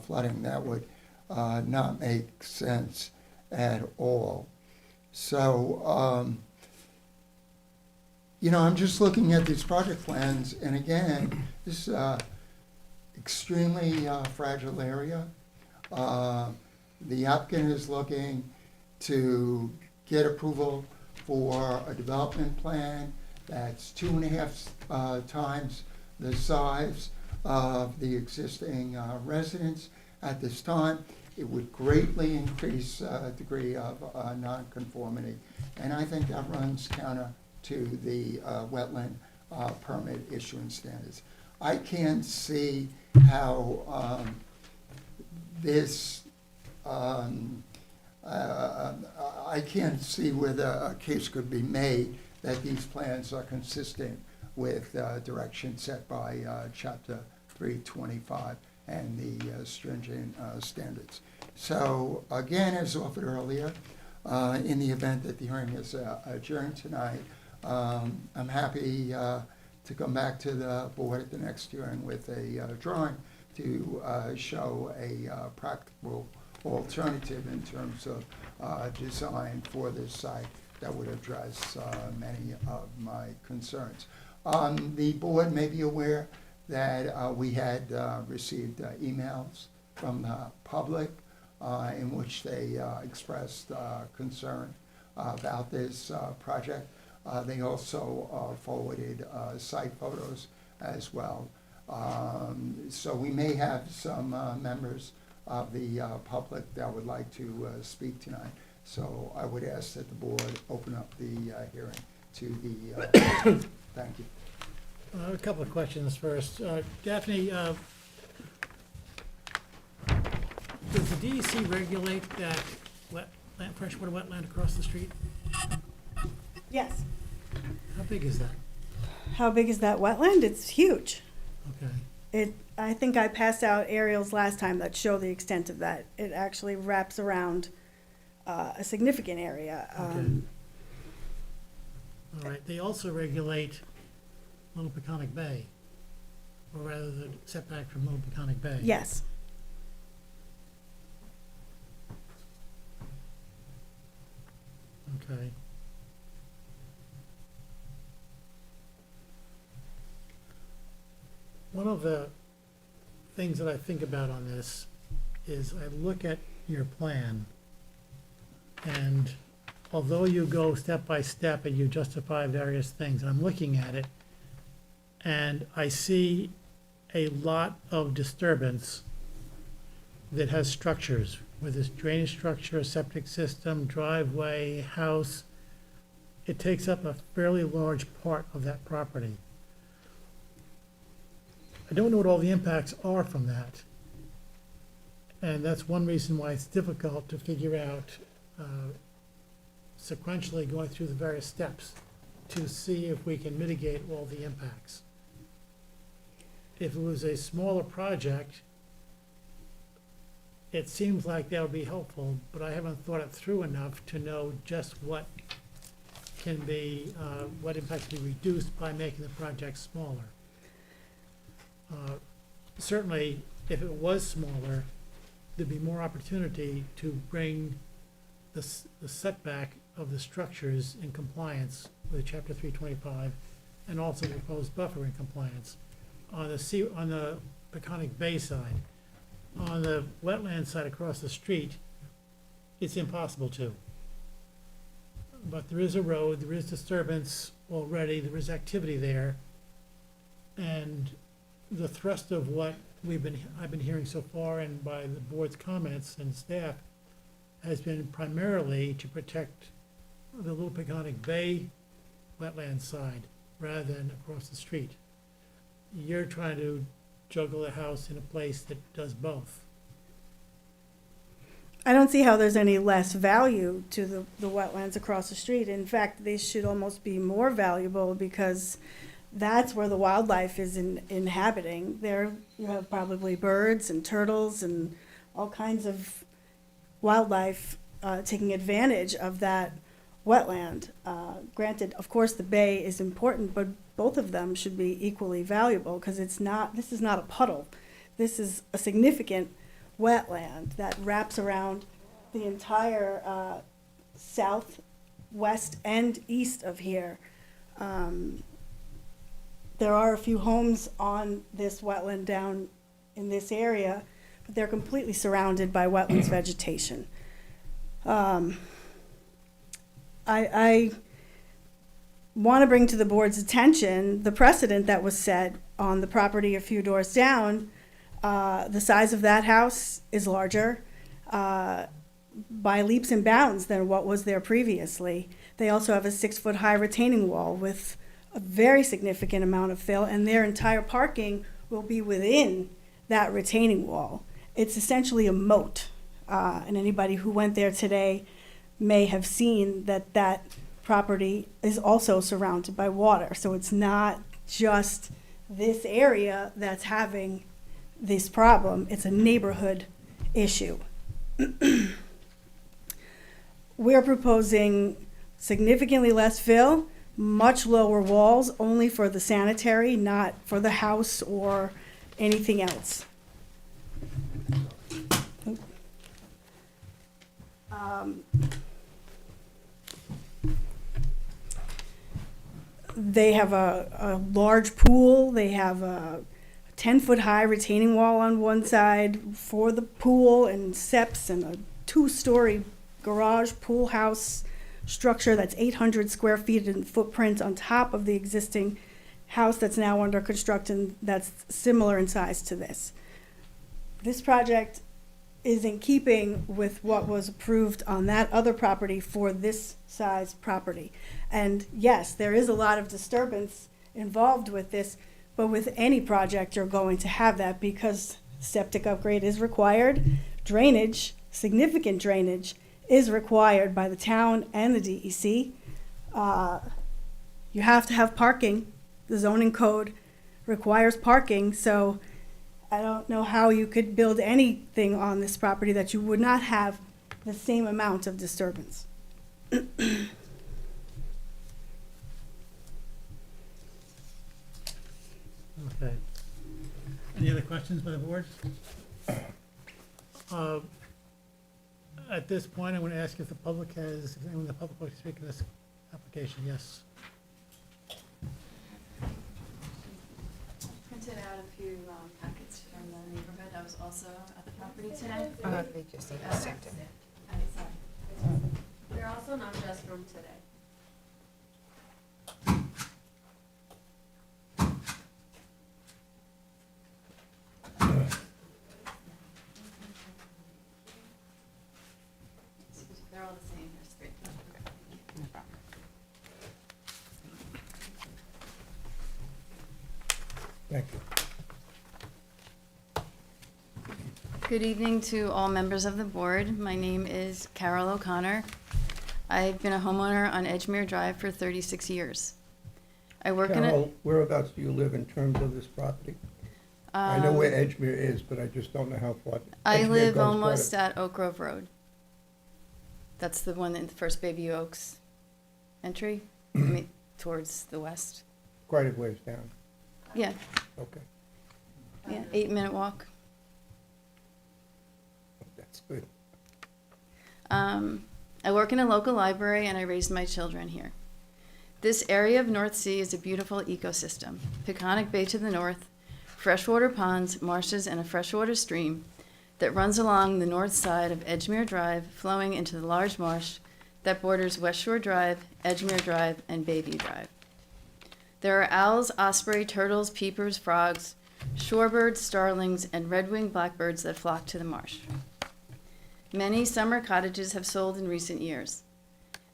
flooding. That would not make sense at all. So, I'm just looking at these project plans, and again, this is an extremely fragile area. The applicant is looking to get approval for a development plan that's 2.5 times the size of the existing residence at this time. It would greatly increase degree of nonconformity, and I think that runs counter to the wetland permit issuance standards. I can't see how I can't see whether a case could be made that these plans are consistent with direction set by Chapter 325 and the stringent standards. So again, as offered earlier, in the event that the hearing is adjourned tonight, I'm happy to come back to the board at the next hearing with a drawing to show a practical alternative in terms of design for this site that would address many of my concerns. The board may be aware that we had received emails from the public in which they expressed concern about this project. They also forwarded site photos as well. So we may have some members of the public that would like to speak tonight. So I would ask that the board open up the hearing to the, thank you. A couple of questions first. Daphne, does the DEC regulate that freshwater wetland across the street? Yes. How big is that? How big is that wetland? It's huge. Okay. I think I passed out aerials last time that show the extent of that. It actually wraps around a significant area. Okay. All right. They also regulate Little Peconic Bay, or rather the setback from Little Peconic Bay. Yes. Okay. One of the things that I think about on this is I look at your plan, and although you go step by step and you justify various things, I'm looking at it, and I see a lot of disturbance that has structures, whether it's drainage structure, septic system, driveway, house. It takes up a fairly large part of that property. I don't know what all the impacts are from that. And that's one reason why it's difficult to figure out sequentially going through the various steps to see if we can mitigate all the impacts. If it was a smaller project, it seems like that would be helpful, but I haven't thought it through enough to know just what can be, what impacts can be reduced by making the project smaller. Certainly, if it was smaller, there'd be more opportunity to bring the setback of the structures in compliance with Chapter 325 and also the proposed buffer in compliance. On the Peconic Bay side, on the wetland side across the street, it's impossible to. But there is a road, there is disturbance already, there is activity there, and the thrust of what I've been hearing so far and by the board's comments and staff has been primarily to protect the Little Peconic Bay wetland side rather than across the street. You're trying to juggle a house in a place that does both. I don't see how there's any less value to the wetlands across the street. In fact, they should almost be more valuable because that's where the wildlife is inhabiting. There you have probably birds and turtles and all kinds of wildlife taking advantage of that wetland. Granted, of course, the bay is important, but both of them should be equally valuable because this is not a puddle. This is a significant wetland that wraps around the entire south, west, and east of here. There are a few homes on this wetland down in this area, but they're completely surrounded by wetlands vegetation. I want to bring to the board's attention the precedent that was set on the property a few doors down. The size of that house is larger by leaps and bounds than what was there previously. They also have a 6-foot-high retaining wall with a very significant amount of fill, and their entire parking will be within that retaining wall. It's essentially a moat, and anybody who went there today may have seen that that property is also surrounded by water. So it's not just this area that's having this problem, it's a neighborhood issue. We're proposing significantly less fill, much lower walls, only for the sanitary, not for the house or anything else. They have a large pool. They have a 10-foot-high retaining wall on one side for the pool and steps, and a 2-story garage pool house structure that's 800 square feet in footprint on top of the existing house that's now under construction that's similar in size to this. This project is in keeping with what was approved on that other property for this size property. And yes, there is a lot of disturbance involved with this, but with any project, you're going to have that because septic upgrade is required. Drainage, significant drainage, is required by the town and the DEC. You have to have parking. The zoning code requires parking, so I don't know how you could build anything on this property that you would not have the same amount of disturbance. Okay. Any other questions by the board? At this point, I want to ask if the public has, if anyone in the public wants to speak to this application, yes. Printed out a few packets from the neighborhood. I was also at the property today. They just need a second. They're also not just from today. They're all the same. They're straight. No problem. Thank you. Good evening to all members of the board. My name is Carol O'Connor. I've been a homeowner on Edgemere Drive for 36 years. I work in a... Carol, whereabouts do you live in terms of this property? I know where Edgemere is, but I just don't know how far. I Edgemere live goes almost at Oak Grove Road. That's the one in the first Baby Oaks entry, I mean, towards the west. quite a ways down. Yeah, Okay, yeah, 8-minute walk. that's good. I work in a local library and I raised my children here. This area of North Sea is a beautiful ecosystem. Peconic Bay to the north, freshwater ponds, marshes, and a freshwater stream that runs along the north side of Edgemere Drive, flowing into the large marsh that borders West Shore Drive, Edgemere Drive, and Bayview Drive. There are owls, osprey, turtles, peepers, frogs, shorebirds, starlings, and red-winged blackbirds that flock to the marsh. Many summer cottages have sold in recent years,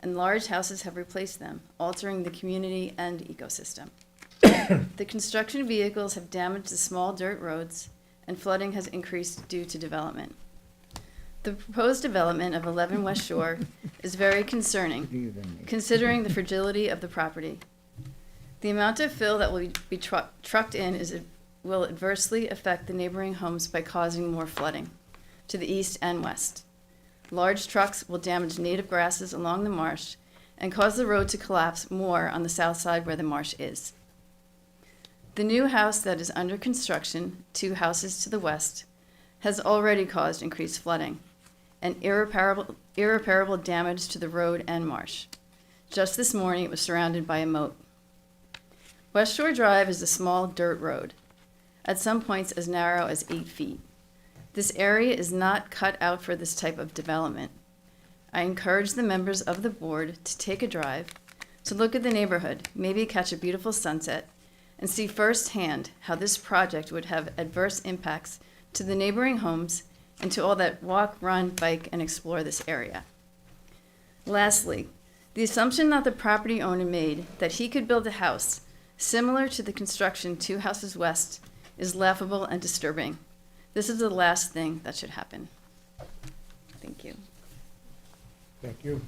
and large houses have replaced them, altering the community and ecosystem. The construction vehicles have damaged the small dirt roads, and flooding has increased due to development. The proposed development of 11 West Shore is very concerning, considering the fragility of the property. The amount of fill that will be trucked in will adversely affect the neighboring homes by causing more flooding to the east and west. Large trucks will damage native grasses along the marsh and cause the road to collapse more on the south side where the marsh is. The new house that is under construction, 2 houses to the west, has already caused increased flooding and irreparable damage to the road and marsh. Just this morning, it was surrounded by a moat. West Shore Drive is a small dirt road, at some points as narrow as 8 feet. This area is not cut out for this type of development. I encourage the members of the board to take a drive, to look at the neighborhood, maybe catch a beautiful sunset, and see firsthand how this project would have adverse impacts to the neighboring homes and to all that walk, run, bike, and explore this area. Lastly, the assumption that the property owner made that he could build a house similar to the construction 2 houses west is laughable and disturbing. This is the last thing that should happen. Thank you. Thank you.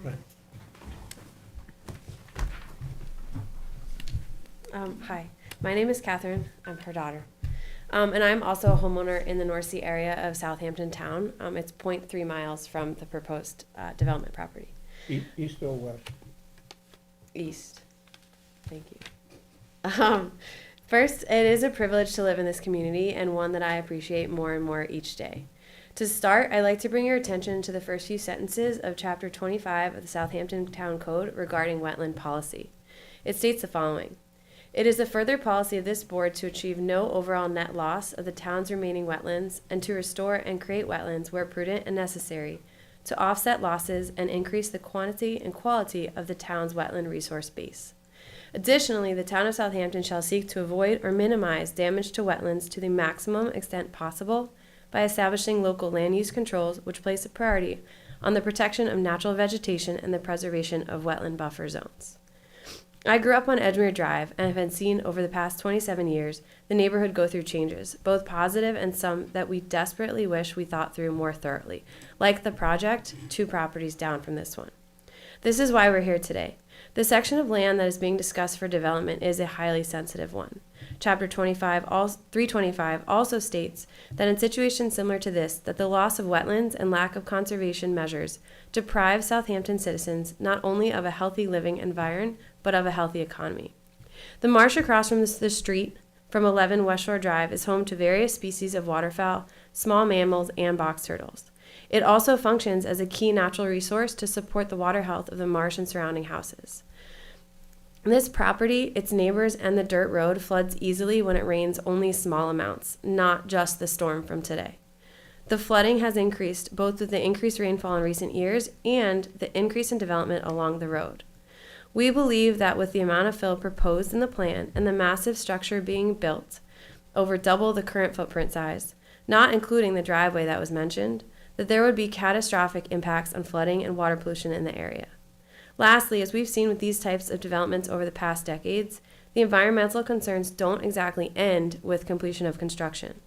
Right. Hi, my name is Catherine. I'm her daughter. And I'm also a homeowner in the North Sea area of Southampton town. It's 0.3 miles from the proposed development property. East or west? East. Thank you. First, it is a privilege to live in this community and one that I appreciate more and more each day. To start, I'd like to bring your attention to the first few sentences of Chapter 25 of the Southampton Town Code regarding wetland policy. It states the following. It is a further policy of this board to achieve no overall net loss of the town's remaining wetlands and to restore and create wetlands where prudent and necessary to offset losses and increase the quantity and quality of the town's wetland resource base. Additionally, the town of Southampton shall seek to avoid or minimize damage to wetlands to the maximum extent possible by establishing local land use controls which place a priority on the protection of natural vegetation and the preservation of wetland buffer zones. I grew up on Edgemere Drive and have seen over the past 27 years the neighborhood go through changes, both positive and some that we desperately wish we thought through more thoroughly, like the project 2 properties down from this one. This is why we're here today. The section of land that is being discussed for development is a highly sensitive one. Chapter 325 also states that in situations similar to this, that the loss of wetlands and lack of conservation measures deprive Southampton citizens not only of a healthy living environment, but of a healthy economy. The marsh across from the street from 11 West Shore Drive is home to various species of waterfowl, small mammals, and box turtles. It also functions as a key natural resource to support the water health of the marsh and surrounding houses. This property, its neighbors, and the dirt road floods easily when it rains only small amounts, not just the storm from today. The flooding has increased both with the increased rainfall in recent years and the increase in development along the road. We believe that with the amount of fill proposed in the plan and the massive structure being built, over double the current footprint size, not including the driveway that was mentioned, that there would be catastrophic impacts on flooding and water pollution in the area. Lastly, as we've seen with these types of developments over the past decades, the environmental concerns don't exactly end with completion of construction.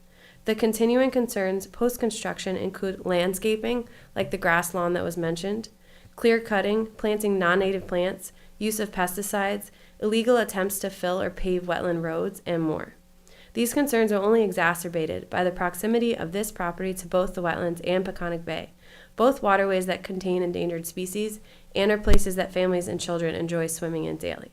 The continuing concerns post-construction include landscaping, like the grass lawn that was mentioned, clear cutting, planting non-native plants, use of pesticides, illegal attempts to fill or pave wetland roads, and more. These concerns are only exacerbated by the proximity of this property to both the wetlands and Peconic Bay, both waterways that contain endangered species and are places that families and children enjoy swimming in daily.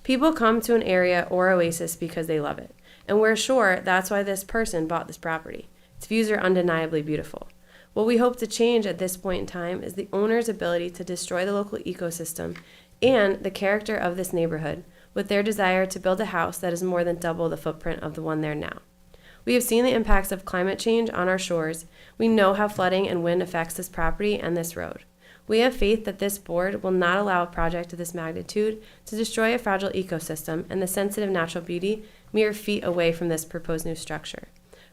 People come to an area or oasis because they love it, and we're sure that's why this person bought this property. Its views are undeniably beautiful. What we hope to change at this point in time is the owner's ability to destroy the local ecosystem and the character of this neighborhood with their desire to build a house that is more than double the footprint of the one there now. We have seen the impacts of climate change on our shores. We know how flooding and wind affects this property and this road. We have faith that this board will not allow a project of this magnitude to destroy a fragile ecosystem and the sensitive natural beauty mere feet away from this proposed new structure,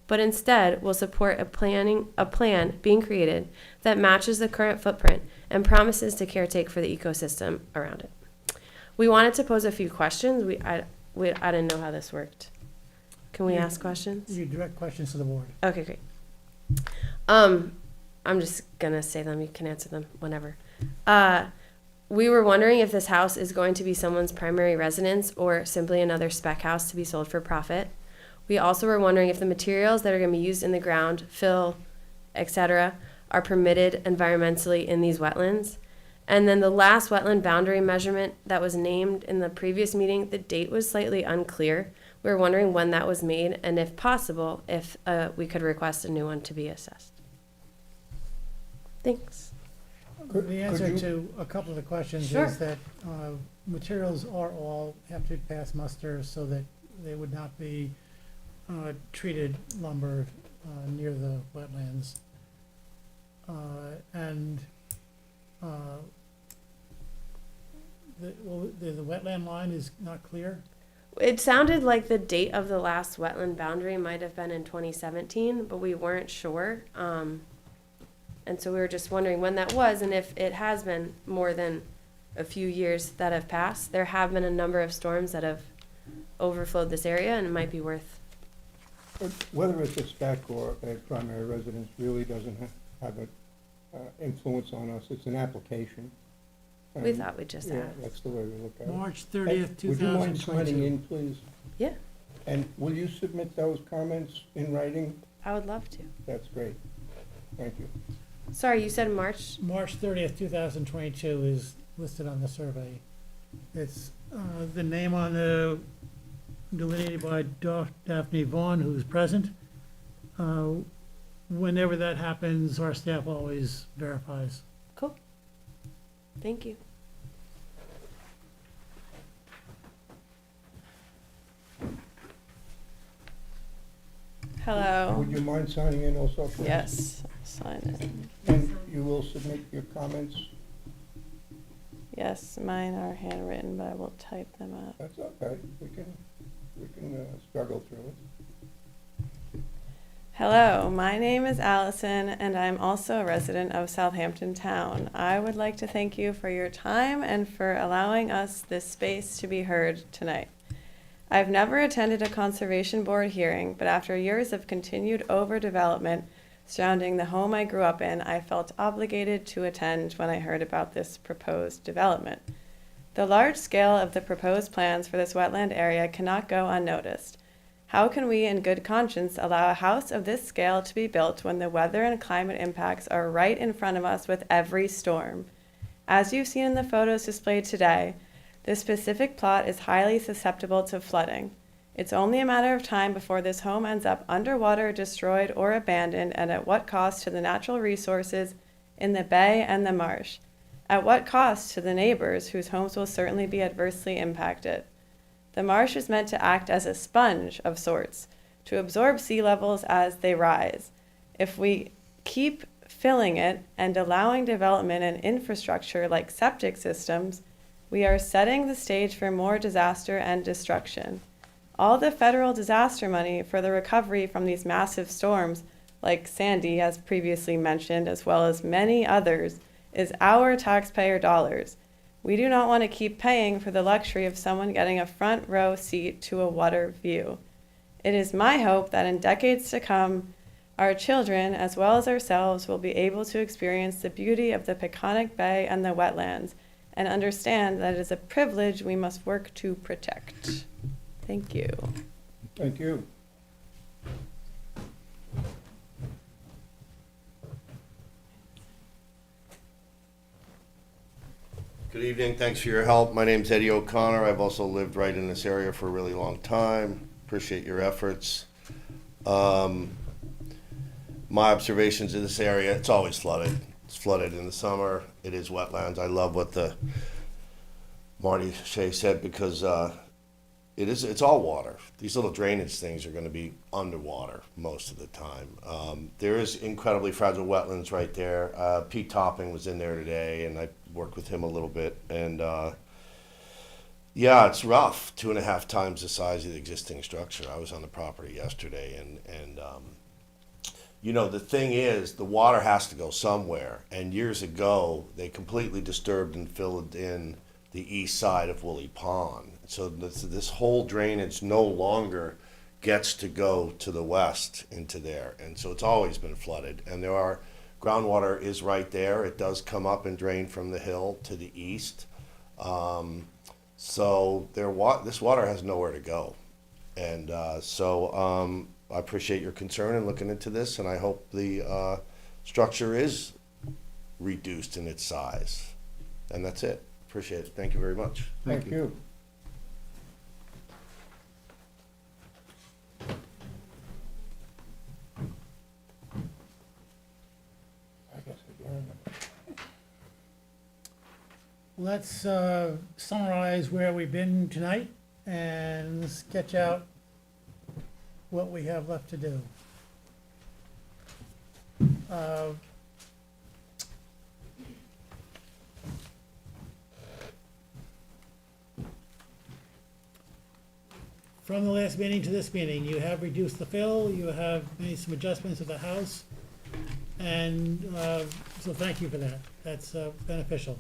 but instead will support a plan being created that matches the current footprint and promises to caretake for the ecosystem around it. We wanted to pose a few questions. I didn't know how this worked. Can we ask questions? You direct questions to the board. Okay, great. I'm just gonna say them. You can answer them whenever. We were wondering if this house is going to be someone's primary residence or simply another spec house to be sold for profit. We also were wondering if the materials that are going to be used in the ground, fill, etc., are permitted environmentally in these wetlands. And then the last wetland boundary measurement that was named in the previous meeting, the date was slightly unclear. We were wondering when that was made and if possible, if we could request a new one to be assessed. Thanks. The answer to a couple of the questions Sure. is that materials are all have to pass muster so that they would not be treated lumber near the wetlands. The wetland line is not clear. It sounded like the date of the last wetland boundary might have been in 2017, but we weren't sure. And so we were just wondering when that was and if it has been more than a few years that have passed. There have been a number of storms that have overflowed this area, and it might be worth. Whether it's a spec or a primary residence really doesn't have an influence on us. It's an application. We And, thought we'd just yeah, ask. that's the way we look at it. March Hey, 30th, would you mind 2022. signing in, please? Yeah, And will you submit those comments in writing? I would love to. That's great. Thank you. Sorry, you said March? March 30th, 2022 is listed on the survey. It's the name on the delineated by Daphne Vaughn, who's present. Whenever that happens, our staff always verifies. Cool. Thank you. Hello. Would you mind signing in also, please? Yes, sign it. And you will submit your comments? Yes, mine are handwritten, but I will type them up. That's okay, we can struggle through it. Hello, my name is Allison, and I'm also a resident of Southampton Town. I would like to thank you for your time and for allowing us this space to be heard tonight. I've never attended a conservation board hearing, but after years of continued overdevelopment surrounding the home I grew up in, I felt obligated to attend when I heard about this proposed development. The large scale of the proposed plans for this wetland area cannot go unnoticed. How can we, in good conscience, allow a house of this scale to be built when the weather and climate impacts are right in front of us with every storm? As you've seen in the photos displayed today, this specific plot is highly susceptible to flooding. It's only a matter of time before this home ends up underwater, destroyed, or abandoned, and at what cost to the natural resources in the bay and the marsh? At what cost to the neighbors whose homes will certainly be adversely impacted? The marsh is meant to act as a sponge of sorts, to absorb sea levels as they rise. If we keep filling it and allowing development and infrastructure like septic systems, we are setting the stage for more disaster and destruction. All the federal disaster money for the recovery from these massive storms, like Sandy, as previously mentioned, as well as many others, is our taxpayer dollars. We do not want to keep paying for the luxury of someone getting a front row seat to a water view. It is my hope that in decades to come, our children, as well as ourselves, will be able to experience the beauty of the Peconic Bay and the wetlands, and understand that it is a privilege we must work to protect. Thank you. Thank you. Good evening, thanks for your help. My name's Eddie O'Connor. I've also lived right in this area for a really long time. Appreciate your efforts. My observations of this area, it's always flooded. It's flooded in the summer. It is wetlands. I love what the Marty Shea said because it's all water. These little drainage things are going to be underwater most of the time. There is incredibly fragile wetlands right there. Pete Topping was in there today, and I worked with him a little bit. And yeah, it's rough. 2.5 times the size of the existing structure. I was on the property yesterday, and you know, the thing is, the water has to go somewhere. And years ago, they completely disturbed and filled in the east side of Woolly Pond. So this whole drainage no longer gets to go to the west into there. And so it's always been flooded. And groundwater is right there. It does come up and drain from the hill to the east. So this water has nowhere to go. And so I appreciate your concern in looking into this, and I hope the structure is reduced in its size. And that's it. Appreciate it. Thank you very much. Thank you. I guess adjourn. Let's summarize where we've been tonight and sketch out what we have left to do. From the last meeting to this meeting, you have reduced the fill, you have made some adjustments to the house, and so thank you for that. That's beneficial.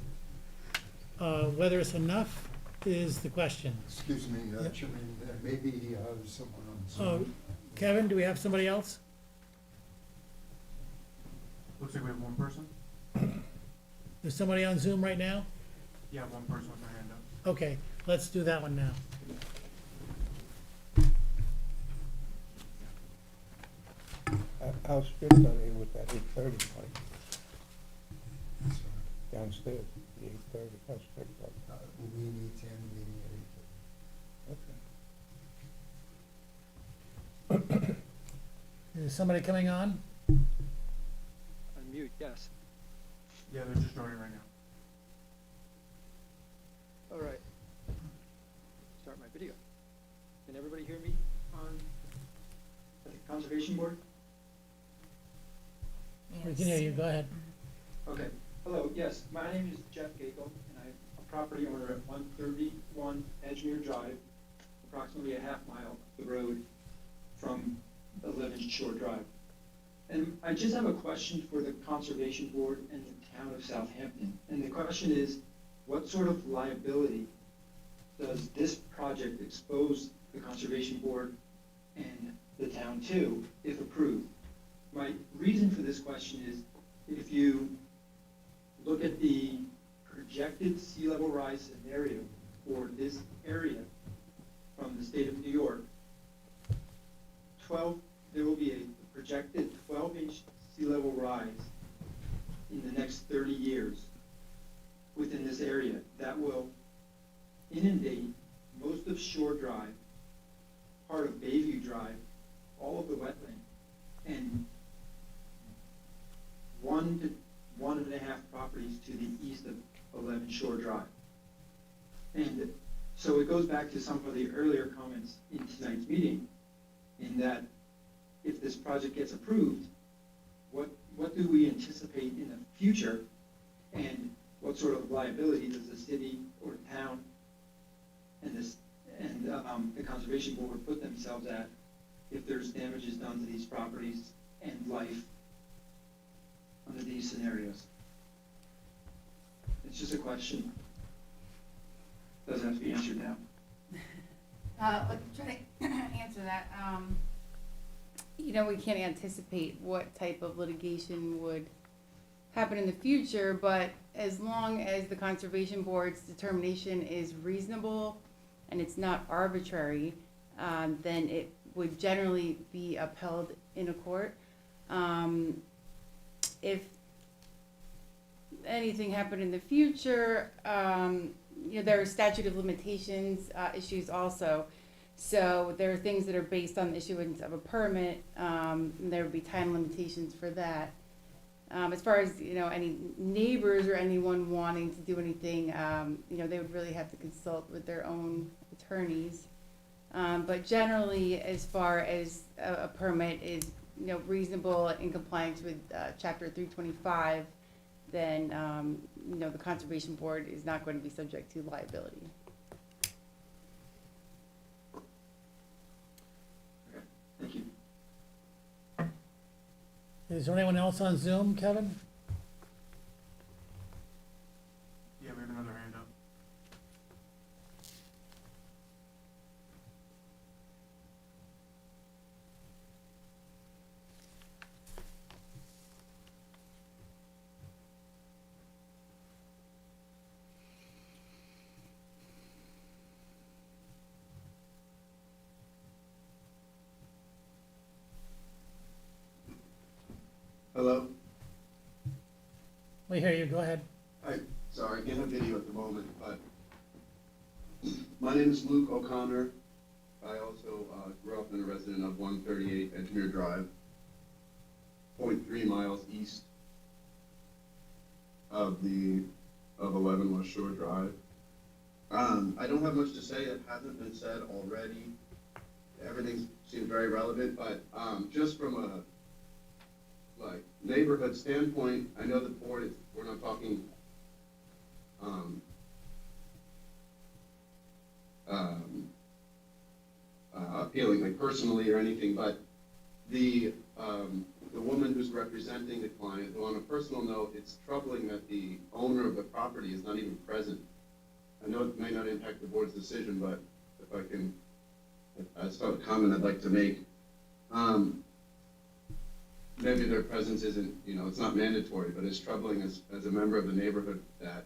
Whether it's enough is the question. Excuse me, Yep. Chairman, there may be someone on Oh, Zoom. Kevin, do we have somebody else? Looks like we have one person. Is somebody on Zoom right now? Yeah, one person with their hand up. Okay, let's do that one now. How strict are they with that 8:30 point downstairs? The 8:30, how strict are they? We need to end the meeting at 8:30. Is somebody coming on? Unmute, yes. Yeah, they're just joining right now. All right. Start my video. Can everybody hear me on the Conservation Board? We can hear you, go ahead. yes, my name is Jeff Gakel, and I'm a property owner at 131 Edgemere Drive, approximately a half mile up the road from 11 Shore Drive. And I just have a question for the Conservation Board and the town of Southampton. And the question is, what sort of liability does this project expose the Conservation Board and the town to, if approved? My reason for this question is, if you look at the projected sea level rise scenario for this area from the state of New York, there will be a projected 12-inch sea level rise in the next 30 years within this area that will inundate most of Shore Drive, part of Bayview Drive, all of the wetland, and 1 to 1.5 properties to the east of 11 Shore Drive. And so it goes back to some of the earlier comments in tonight's meeting, in that if this project gets approved, what do we anticipate in the future, and what sort of liability does the city or town and the Conservation Board put themselves at if there's damages done to these properties and life under these scenarios? It's just a question. Doesn't have to be answered now. Let me try to answer that. We can't anticipate what type of litigation would happen in the future, but as long as the Conservation Board's determination is reasonable and it's not arbitrary, then it would generally be upheld in a court. If anything happened in the future, there are statute of limitations issues also. So there are things that are based on the issuance of a permit, and there would be time limitations for that. As far as, any neighbors or anyone wanting to do anything, they would really have to consult with their own attorneys. But generally, as far as a permit is, reasonable in compliance with Chapter 325, then, the Conservation Board is not going to be subject to liability. Thank you. Is there anyone else on Zoom, Kevin? Yeah, we have another hand up. Hello? We hear you, go ahead. Hi, sorry, in a video at the moment, but my name is Luke O'Connor. I also grew up and a resident of 138 Edgemere Drive, 0.3 miles east of 11 West Shore Drive. I don't have much to say that hasn't been said already. Everything seems very relevant, but just from a neighborhood standpoint, I know the board, we're not talking appealing personally or anything, but the woman who's representing the client, on a personal note, it's troubling that the owner of the property is not even present. I know it may not impact the board's decision, but if I can, that's a comment I'd like to make. Maybe their presence isn't, it's not mandatory, but it's troubling as a member of the neighborhood that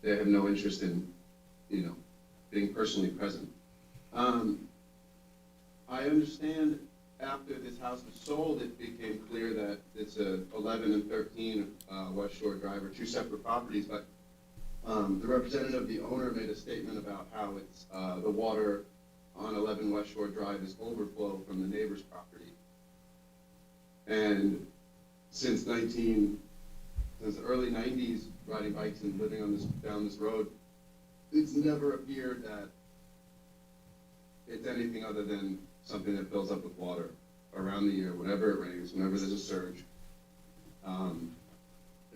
they have no interest in, being personally present. I understand after this house was sold, it became clear that it's 11 and 13 West Shore Drive are two separate properties, but the representative of the owner made a statement about how it's the water on 11 West Shore Drive is overflow from the neighbor's property. And since the early 90s, riding bikes and living down this road, it's never appeared that it's anything other than something that fills up with water around the year, whenever it rains, whenever there's a surge.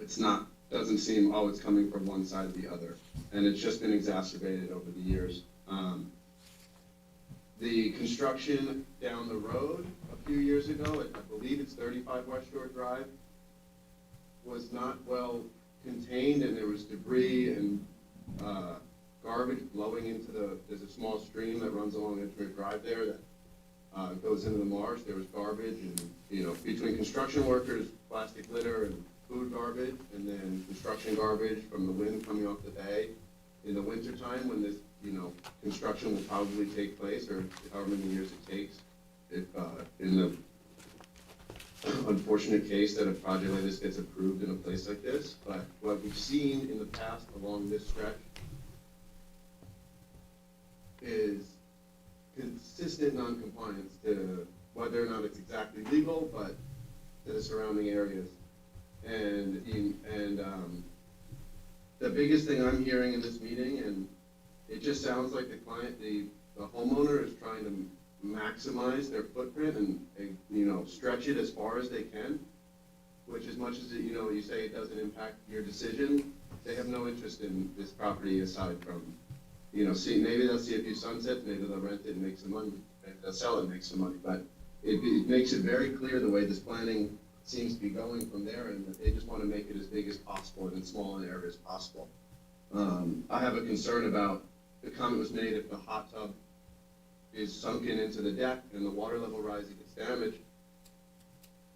it's not, doesn't seem, oh, it's coming from one side or the other. And it's just been exacerbated over the years. The construction down the road a few years ago, I believe it's 35 West Shore Drive, was not well contained, and there was debris and garbage blowing into there's a small stream that runs along Edgemere Drive there that goes into the marsh. There was garbage and, between construction workers, plastic litter and food garbage, and then construction garbage from the wind coming off the bay. In the wintertime, when this, construction will probably take place, or however many years it takes, if, in the unfortunate case that a project like this gets approved in a place like this. But what we've seen in the past along this stretch is consistent non-compliance to whether or not it's exactly legal, but to the surrounding areas. And the biggest thing I'm hearing in this meeting, and it just sounds like the client, the homeowner is trying to maximize their footprint and stretch it as far as they can, which as much as you say it doesn't impact your decision, they have no interest in this property aside from, maybe they'll see a few sunsets, maybe they'll rent it and make some money, maybe they'll sell it and make some money, but it makes it very clear the way this planning seems to be going from there, and they just want to make it as big as possible and as small an area as possible. I have a concern about, the comment was made, if the hot tub is sunken into the deck and the water level rising gets damaged.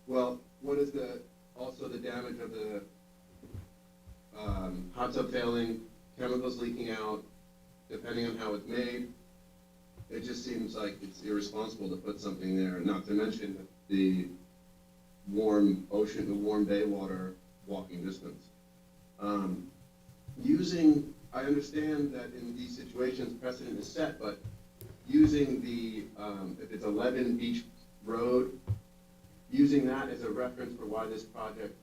Well, what is also the damage of the hot tub failing, chemicals leaking out, depending on how it's made? It just seems like it's irresponsible to put something there, not to mention the warm ocean, the warm bay water walking distance. I understand that in these situations precedent is set, but using the, if it's 11 Beach Road, using that as a reference for why this project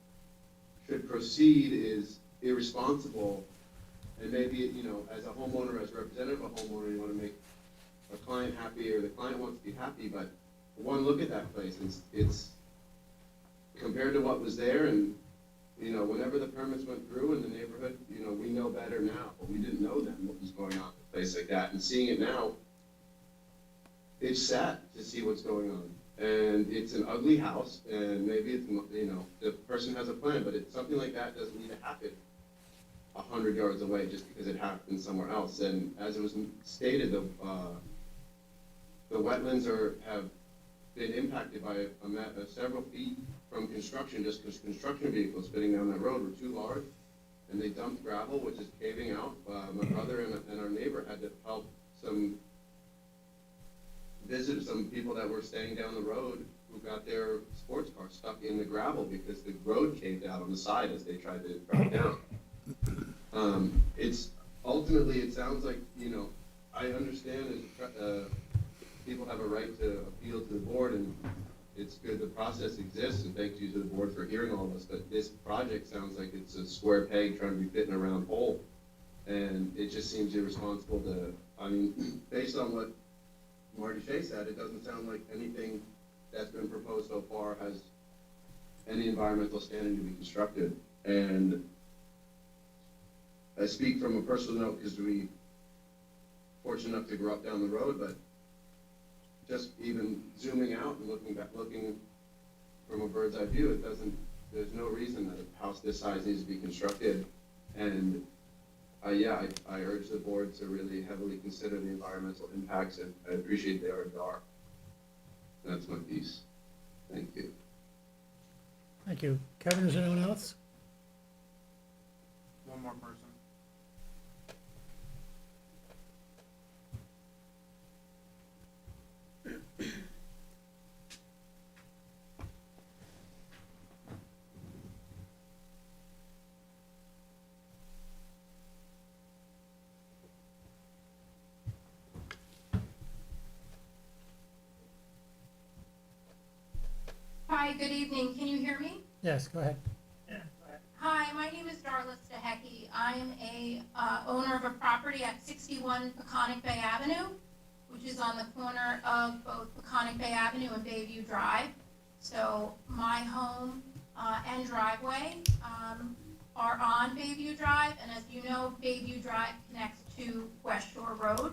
should proceed is irresponsible. And maybe, as a homeowner, as a representative of a homeowner, you want to make a client happy, or the client wants to be happy, but one look at that place, it's compared to what was there, and whenever the permits went through in the neighborhood, we know better now, but we didn't know then what was going on in a place like that. And seeing it now, it's sad to see what's going on. And it's an ugly house, and maybe it's, the person has a plan, but something like that doesn't need to happen 100 yards away just because it happened somewhere else. And as it was stated, the wetlands have been impacted by several feet from construction, just because construction vehicles spinning down that road were too large, and they dumped gravel, which is caving out. My brother and our neighbor had to help visit some people that were staying down the road who got their sports car stuck in the gravel because the road caved out on the side as they tried to drive down. It's ultimately, it sounds like, I understand people have a right to appeal to the board, and it's good the process exists, and thank you to the board for hearing all of us, but this project sounds like it's a square peg trying to be fit in a round hole. And it just seems irresponsible based on what Marty Shea said, it doesn't sound like anything that's been proposed so far has any environmental standing to be constructed. And I speak from a personal note because we fortunate enough to grow up down the road, but just even zooming out and looking from a bird's eye view, there's no reason that a house this size needs to be constructed. And I urge the board to really heavily consider the environmental impacts, and I appreciate they already are. That's my piece. Thank you. Thank you. Kevin, is there anyone else? One more person. Hi, good evening. Can you hear me? Yes, go ahead. Hi, my name is Darla Stahecki. I am a owner of a property at 61 Peconic Bay Avenue, which is on the corner of both Peconic Bay Avenue and Bayview Drive. So my home and driveway are on Bayview Drive, and as you know, Bayview Drive connects to West Shore Road,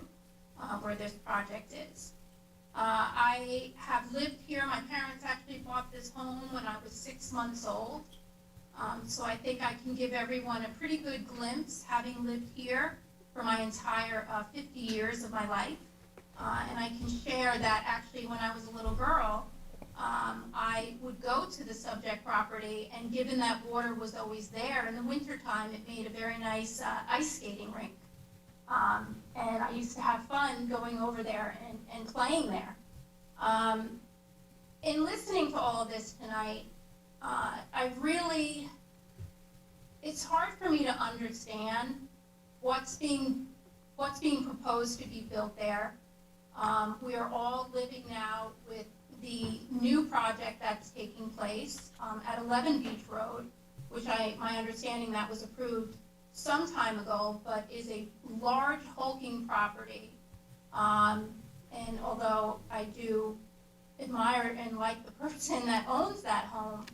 where this project is. I have lived here, my parents actually bought this home when I was 6 months old. So I think I can give everyone a pretty good glimpse, having lived here for my entire 50 years of my life. And I can share that actually when I was a little girl, I would go to the subject property, and given that water was always there, in the wintertime it made a very nice ice skating rink. And I used to have fun going over there and playing there. In listening to all of this tonight, it's hard for me to understand what's being proposed to be built there. We are all living now with the new project that's taking place at 11 Beach Road, which my understanding that was approved some time ago, but is a large hulking property. And although I do admire and like the person that owns that home,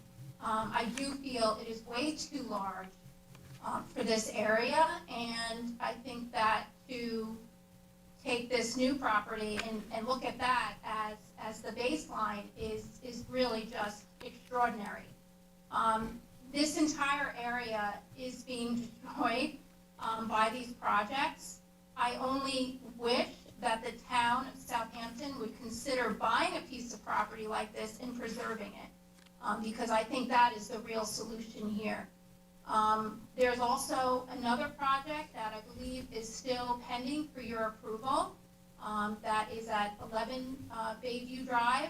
I do feel it is way too large for this area, and I think that to take this new property and look at that as the baseline is really just extraordinary. This entire area is being destroyed by these projects. I only wish that the town of Southampton would consider buying a piece of property like this and preserving it, because I think that is the real solution here. There's also another project that I believe is still pending for your approval, that is at 11 Bayview Drive,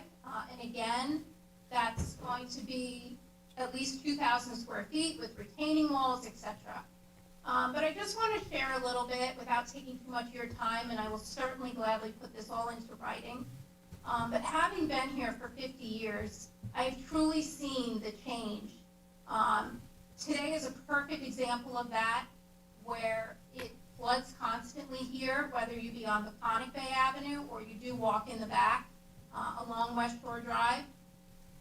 and again, that's going to be at least 2,000 square feet with retaining walls, etc. But I just want to share a little bit without taking too much of your time, and I will certainly gladly put this all into writing. But having been here for 50 years, I have truly seen the change. Today is a perfect example of that, where it floods constantly here, whether you be on Peconic Bay Avenue or you do walk in the back along West Shore Drive.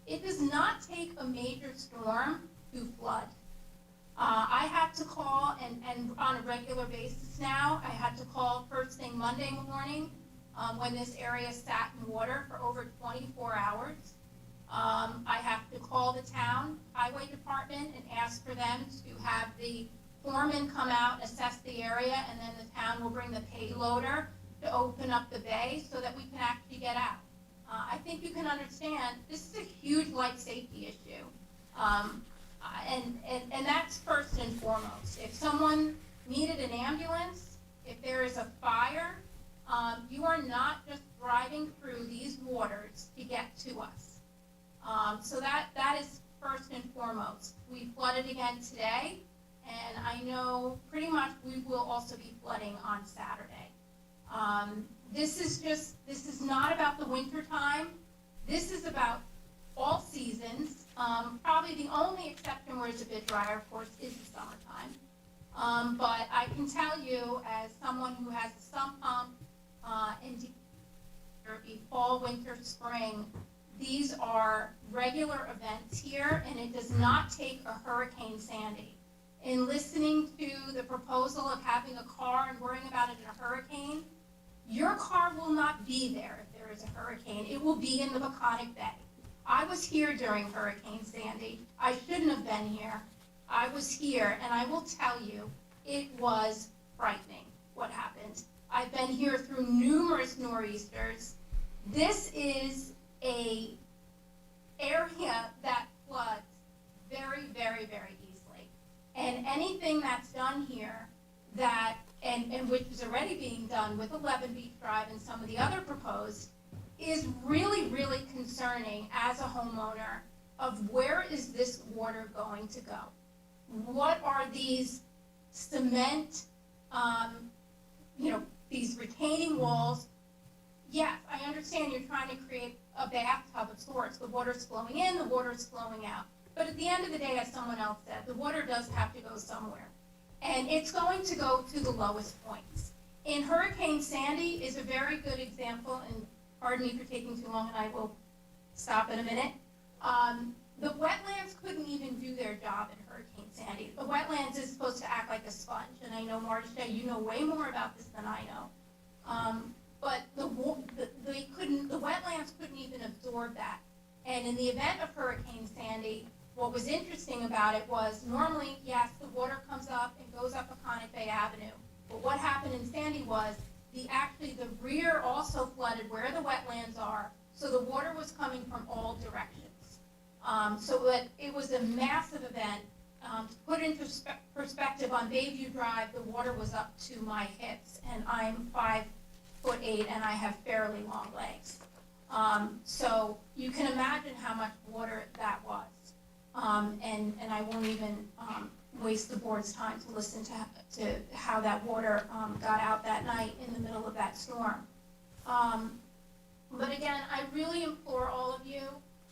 It does not take a major storm to flood. I have to call, and on a regular basis now, I had to call first thing Monday morning when this area sat in water for over 24 hours. I have to call the town highway department and ask for them to have the foreman come out, assess the area, and then the town will bring the payloader to open up the bay so that we can actually get out. I think you can understand this is a huge life safety issue. And that's first and foremost. If someone needed an ambulance, if there is a fire, you are not just driving through these waters to get to us. So that is first and foremost. We flooded again today, and I know pretty much we will also be flooding on Saturday. This is not about the winter time. This is about all seasons. Probably the only exception where it's a bit drier, of course, is the summertime. But I can tell you, as someone who has a sump pump and fall, winter, spring, these are regular events here, and it does not take a Hurricane Sandy. In listening to the proposal of having a car and worrying about it in a hurricane, your car will not be there if there is a hurricane. It will be in the Peconic Bay. I was here during Hurricane Sandy. I shouldn't have been here. I was here, and I will tell you, it was frightening what happened. I've been here through numerous nor'easters. This is a area that floods very, very, very easily. And anything that's done here that, and which is already being done with 11 Beach Drive and some of the other proposed, is really, really concerning as a homeowner of where is this water going to go? What are these cement, these retaining walls? Yes, I understand you're trying to create a bathtub of sorts. The water's flowing in, the water's flowing out. But at the end of the day, as someone else said, the water does have to go somewhere. And it's going to go to the lowest points. In Hurricane Sandy is a very good example, and pardon me for taking too long, and I will stop in a minute. The wetlands couldn't even do their job in Hurricane Sandy. The wetlands is supposed to act like a sponge, and I know, Marcia, you know way more about this than I know. But the wetlands couldn't even absorb that. And in the event of Hurricane Sandy, what was interesting about it was normally, yes, the water comes up and goes up Peconic Bay Avenue. But what happened in Sandy was the rear also flooded where the wetlands are, so the water was coming from all directions. So that it was a massive event. To put into perspective, on Bayview Drive, the water was up to my hips, and I'm 5'8" and I have fairly long legs. So you can imagine how much water that was. And I won't even waste the board's time to listen to how that water got out that night in the middle of that storm. But again, I really implore all of you,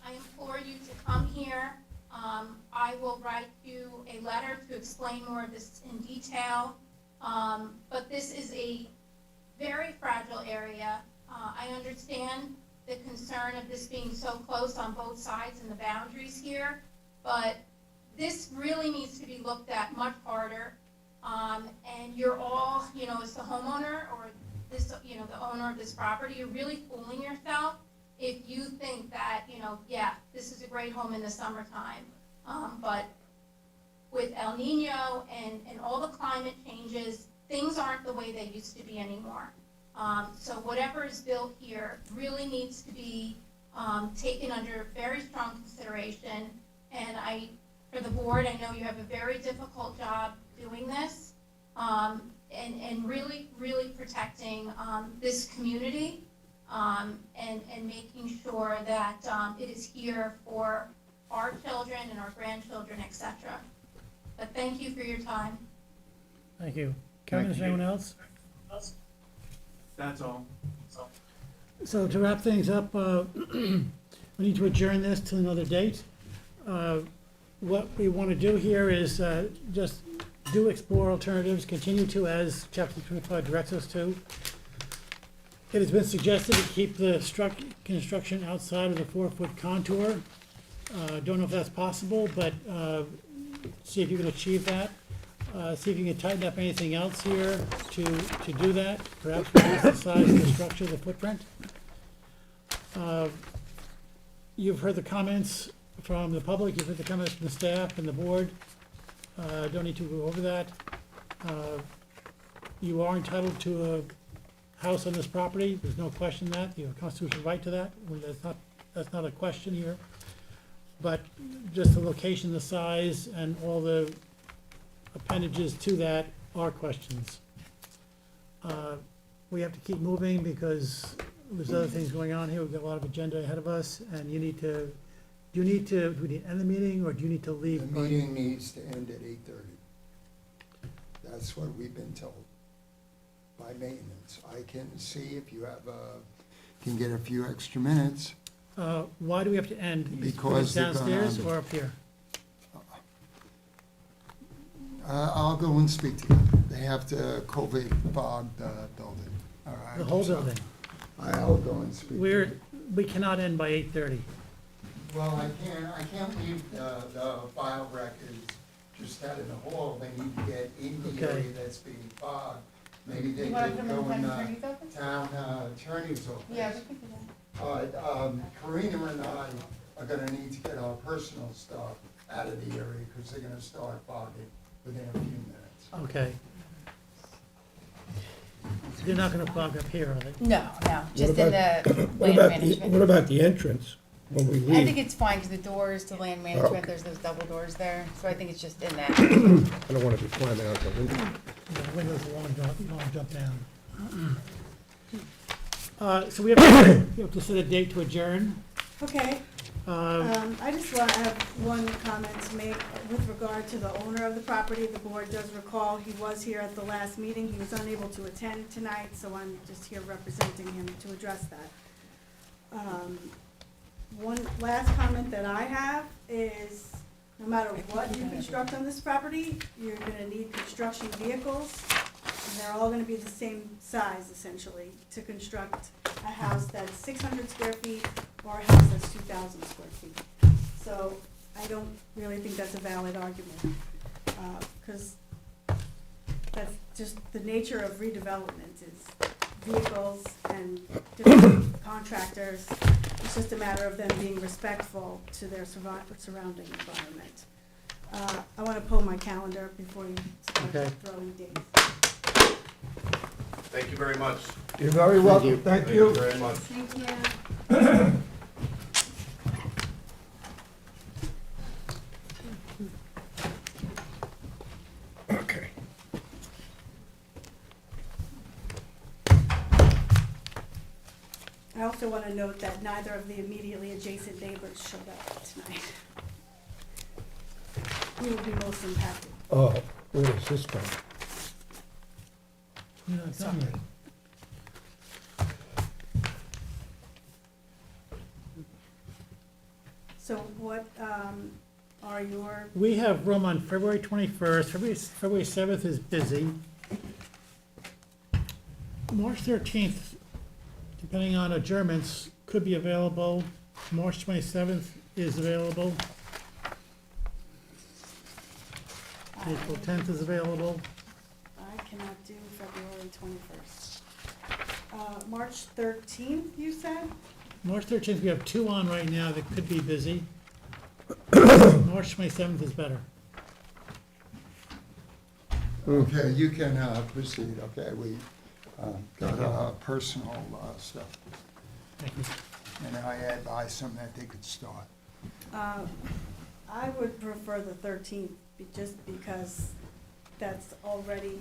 I implore you to come here. I will write you a letter to explain more of this in detail. But this is a very fragile area. I understand the concern of this being so close on both sides and the boundaries here, but this really needs to be looked at much harder. And you're all, as the homeowner or this, the owner of this property, you're really fooling yourself if you think that, yeah, this is a great home in the summertime. But with El Nino and all the climate changes, things aren't the way they used to be anymore. So whatever is built here really needs to be taken under very strong consideration. And for the board, I know you have a very difficult job doing this, and really, really protecting this community, and making sure that it is here for our children and our grandchildren, etc. But thank you for your time. Thank you. Kevin, is there anyone else? That's all. So to wrap things up, we need to adjourn this to another date. What we want to do here is just explore alternatives, continue to, as Chapter 25 directs us to. It has been suggested to keep the construction outside of the 4-foot contour. Don't know if that's possible, but see if you can achieve that. See if you can tighten up anything else here to do that, perhaps reduce the size of the structure, the footprint. You've heard the comments from the public, you've heard the comments from the staff and the board. Don't need to go over that. You are entitled to a house on this property, there's no question that, you have a constitutional right to that, that's not a question here. But just the location, the size, and all the appendages to that are questions. We have to keep moving because there's other things going on here, we've got a lot of agenda ahead of us, and do we need to end the meeting, or do you need to leave? The meeting needs to end at 8:30. That's what we've been told by maintenance. I can see if you can get a few extra minutes. Why do we have to end? Because they're downstairs gonna- or up here? I'll go and speak to them. They have to COVID fog the building. All right? The whole So building? I'll go and speak to them. We cannot end by 8:30. Well, I can't leave the file records just out in the hall. They need to get in the Okay. area that's being fogged. Maybe they You wanna could put them go in in the the attorney's office? town attorney's office. Yeah, we can do that. All right, Karina and I are gonna need to get our personal stuff out of the area because they're gonna start fogging within a few minutes. Okay. So they're not gonna fog up here, are they? No, just What in the What land about, management. what about the entrance when we I think leave? it's fine, because the doors to land management, Okay. there's those double doors there, so I think it's just in that. I don't want to be climbing out the window. Yeah, the window's a long jump down. So we have to set a date to adjourn. Okay, I just have one comment to make with regard to the owner of the property. The board does recall he was here at the last meeting. He was unable to attend tonight, so I'm just here representing him to address that. One last comment that I have is, no matter what you construct on this property, you're gonna need construction vehicles, and they're all gonna be the same size essentially, to construct a house that's 600 square feet or a house that's 2,000 square feet. So I don't really think that's a valid argument. because that's just the nature of redevelopment is vehicles and different contractors. It's just a matter of them being respectful to their surrounding environment. I want to pull my calendar before you start Okay. throwing dates. Thank you very much. You're very welcome. Thank you. very much. Thank you. Okay. I also want to note that neither of the immediately adjacent neighbors showed up tonight. We will be most impacted. Oh, where is this going? You're not done yet. So what are your, We have room on February 21st, February 7th is busy. March 13th, depending on adjournments, could be available. March 27th is available. April 10th is available. I cannot do February 21st. March 13th, you said? March 13th, we have two on right now that could be busy. March 27th is better. Okay, you can proceed, okay, we got personal stuff, Thank you. and I advised them that they could start. I would prefer the 13th, just because that's already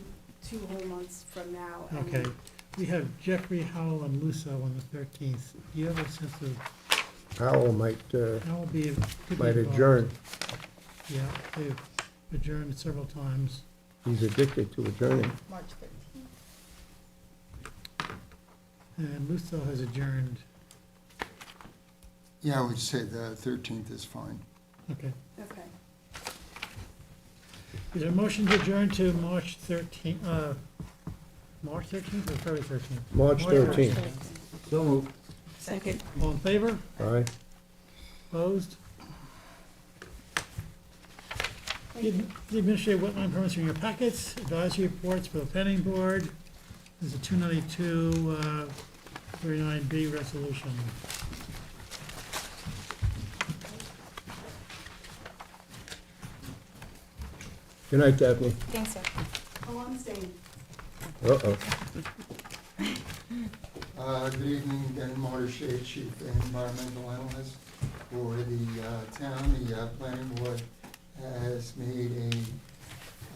2 whole months from now. and Okay, we have Jeffrey, Howell, and Lusso on the 13th. Do you have a sense of, Howell might Howell be, could be might involved? adjourn. Yeah, they've adjourned several times. He's addicted to adjourning. March 13th. And Lusso has adjourned. Yeah, I would say the 13th is fine. Okay. Okay. Is there a motion to adjourn to March 13th, March 13th or February 13th? March 13th. So moved. Second. All in favor? Aye. Opposed? The administrative wetland permits are in your packets, advisory reports for the planning board. There's a 292, 39B resolution. Good night, Daphne. Thanks, sir. Oh, I'm staying. Uh-oh. Good evening, Ben Marshall, Chief Environmental Analyst for the town. The planning board has made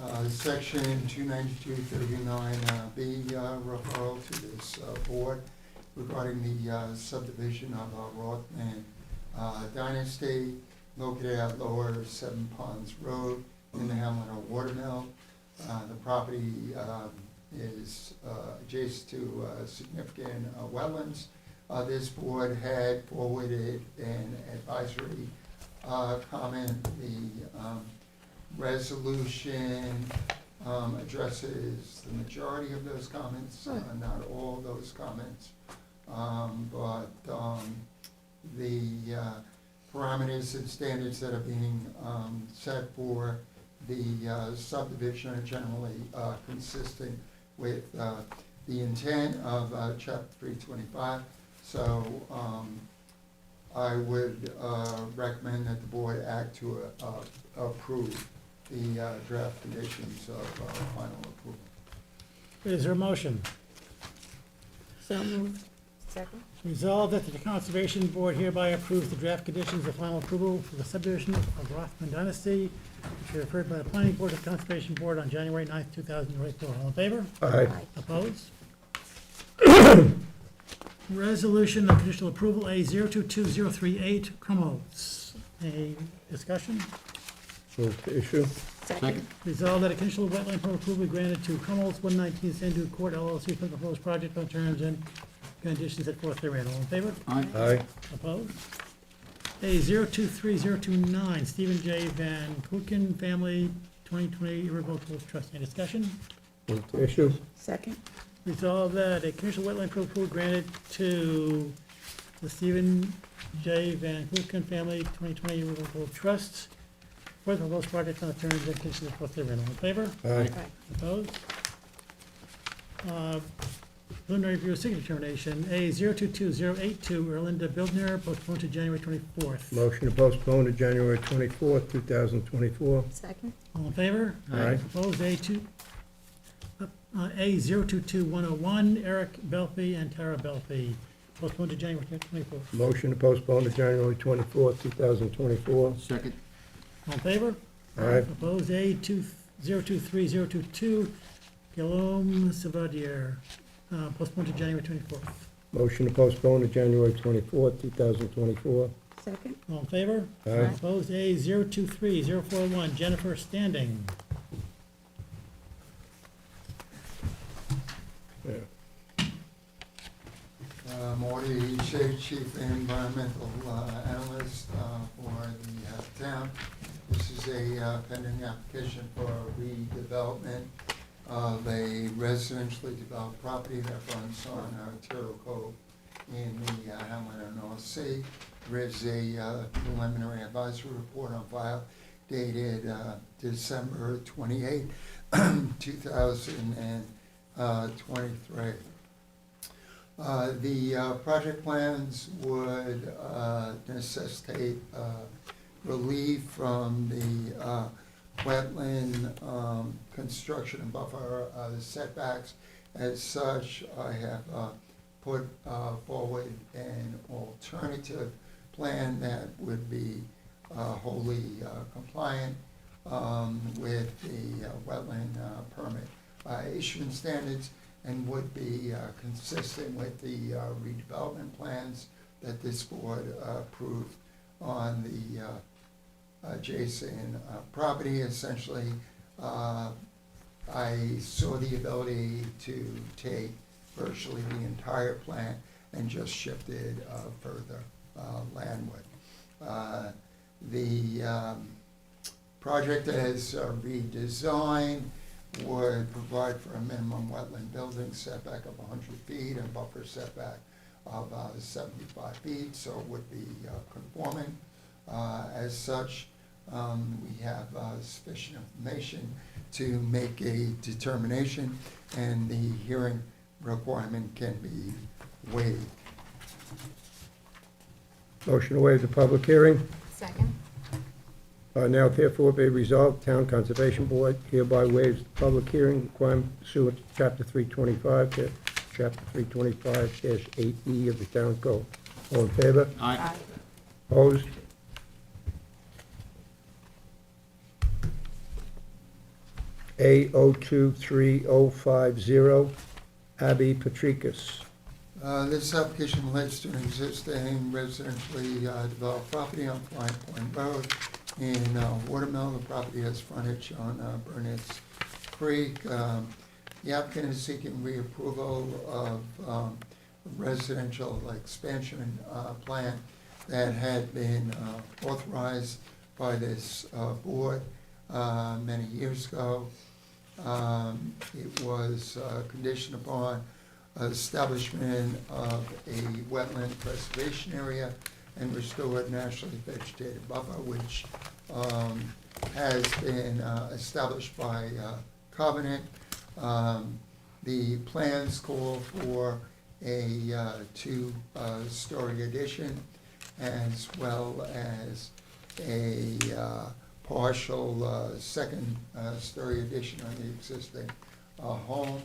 a section 29239B referral to this board regarding the subdivision of Rothman Dynasty located at Lower Seven Ponds Road in the hamlet of Watermill. The property is adjacent to significant wetlands. This board had forwarded an advisory comment. The resolution addresses the majority of those comments, not all those comments. But the parameters and standards that are being set for the subdivision are generally consistent with the intent of Chapter 325. So I would recommend that the board act to approve the draft conditions of final approval. Is there a motion? So moved. Second. Resolved that the Conservation Board hereby approves the draft conditions of final approval for the subdivision of Rothman Dynasty, which were referred by the Planning Board to the Conservation Board on January 9th, 2024. All in favor? Aye. Opposed? Resolution of conditional approval, A 022038, Cromos. Any discussion? Move to issue. Second. Resolved that a conditional wetland permit approval be granted to Cromos 119 Sandu Court LLC for the proposed project on terms and conditions set forth therein. All in favor? Aye. Opposed? A 023029, Stephen J. Van Kuken Family 2020 Irrevocable Trust. Any discussion? Move to issue. Second. Resolved that a conditional wetland approval granted to the Stephen J. Van Kuken Family 2020 Irrevocable Trust for the proposed project on the terms and conditions of both therein. All in favor? Aye. Opposed? Preliminary review of signature determination, A 022082, Erlinda Bildner, postponed to January 24th. Motion to postpone to January 24th, 2024. Second. All in favor? Aye. Opposed? A 022101, Eric Belfi and Tara Belfi, postponed to January 24th. Motion to postpone to January 24th, 2024. Second. All in favor? Aye. Opposed? A 023022, Guillaume Savadier, postponed to January 24th. Motion to postpone to January 24th, 2024. Second. All in favor? Aye. Opposed? A 023041, Jennifer Standing. Yeah. Morty Shea, Chief Environmental Analyst for the town. This is a pending application for redevelopment of a residentially developed property that runs on Turtle Cove in the Hamilton North Sea. There is a preliminary advisory report on file dated December 28, 2023. The project plans would necessitate relief from the wetland construction and buffer setbacks. As such, I have put forward an alternative plan that would be wholly compliant with the wetland permit issuance standards and would be consistent with the redevelopment plans that this board approved on the adjacent property. Essentially, I saw the ability to take virtually the entire plant and just shift it further landward. The project as redesigned would provide for a minimum wetland building setback of 100 feet and buffer setback of 75 feet, so it would be conforming. As such, we have sufficient information to make a determination, and the hearing requirement can be waived. Motion to waive the public hearing. Second. Now therefore be resolved, Town Conservation Board hereby waives the public hearing requirement pursuant to Chapter 325, Chapter 325-8E of the Town Code. All in favor? Aye. Opposed? A 023050, Abby Patricus. This application relates to an existing residentially developed property on Flying Point Road in Watermill. The property has frontage on Burnett's Creek. The applicant is seeking reapproval of residential expansion plan that had been authorized by this board many years ago. It was conditioned upon establishment of a wetland preservation area and restored naturally vegetated buffer, which has been established by covenant. The plans call for a two-story addition as well as a partial second story addition on the existing home.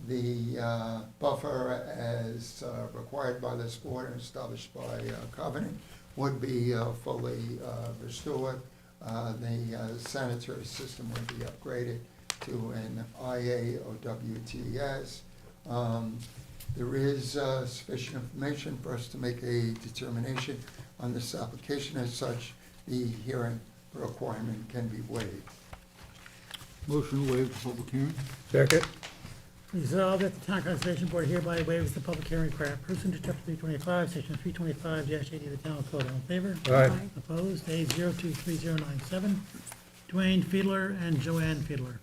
The buffer as required by this board and established by covenant would be fully restored. The sanitary system would be upgraded to an IAOWTS. There is sufficient information for us to make a determination on this application. As such, the hearing requirement can be waived. Motion to waive the public hearing. Second? Resolved that the Town Conservation Board hereby waives the public hearing requirement pursuant to Chapter 325, Section 325-80 of the Town Code. All in favor? Aye. Opposed? A 023097, Dwayne Fiedler and Joanne Fiedler.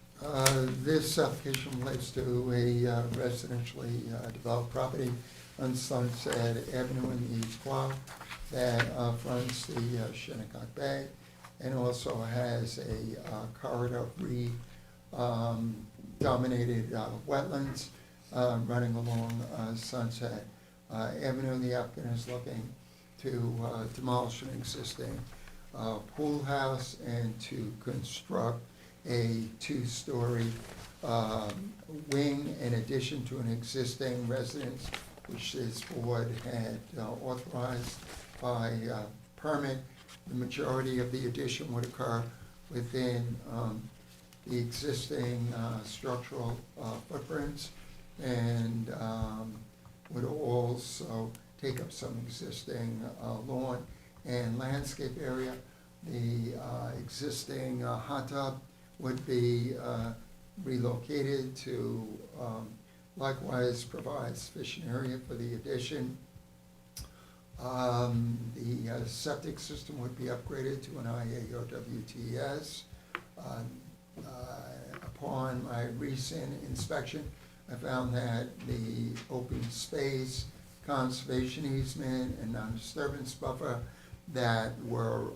This application relates to a residentially developed property on Sunset Avenue in the East Block that fronts the Shinnecock Bay, and also has a corridor of reed dominated wetlands running along Sunset Avenue. The applicant is looking to demolish an existing pool house and to construct a two-story wing in addition to an existing residence which this board had authorized by permit. The majority of the addition would occur within the existing structural footprints, and would also take up some existing lawn and landscape area. The existing hot tub would be relocated to likewise provide sufficient area for the addition. The septic system would be upgraded to an IAOWTS. Upon my recent inspection, I found that the open space, conservation easement, and non-disturbance buffer that were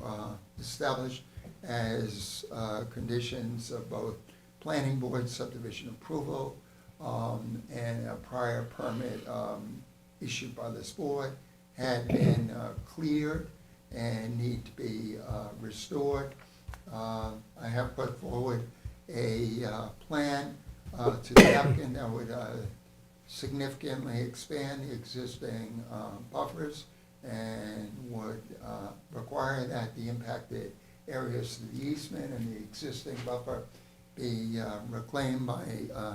established as conditions of both planning board subdivision approval and a prior permit issued by this board had been cleared and need to be restored. I have put forward a plan to the applicant that would significantly expand the existing buffers and would require that the impacted areas to the easement and the existing buffer be reclaimed by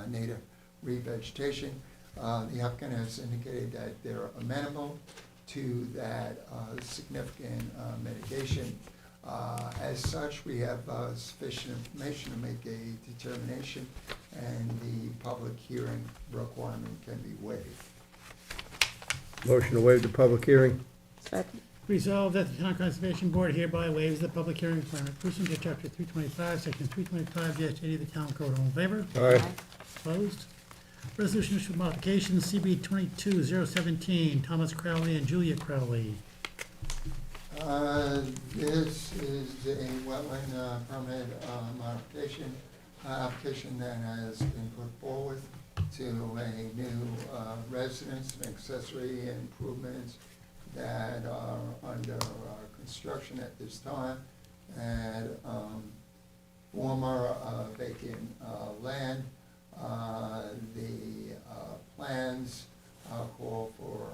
native revegetation. The applicant has indicated that they're amenable to that significant mitigation. As such, we have sufficient information to make a determination, and the public hearing requirement can be waived. Motion to waive the public hearing? Second. Resolved that the Town Conservation Board hereby waives the public hearing requirement pursuant to Chapter 325, Section 325-80 of the Town Code. All in favor? Aye. Opposed? Resolution for modification, CB 22017, Thomas Crowley and Julia Crowley. This is a wetland permit modification application that has been put forward to a new residence and accessory improvements that are under construction at this time, and former vacant land. The plans call for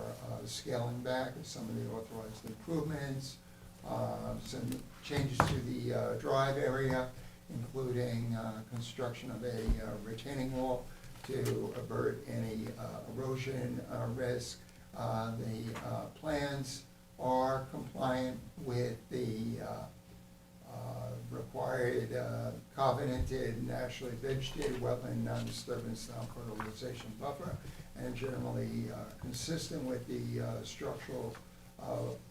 scaling back of some of the authorized improvements, some changes to the drive area, including construction of a retaining wall to avert any erosion risk. The plans are compliant with the required covenanted naturally vegetated wetland non-disturbance non-fertilization buffer, and generally consistent with the structural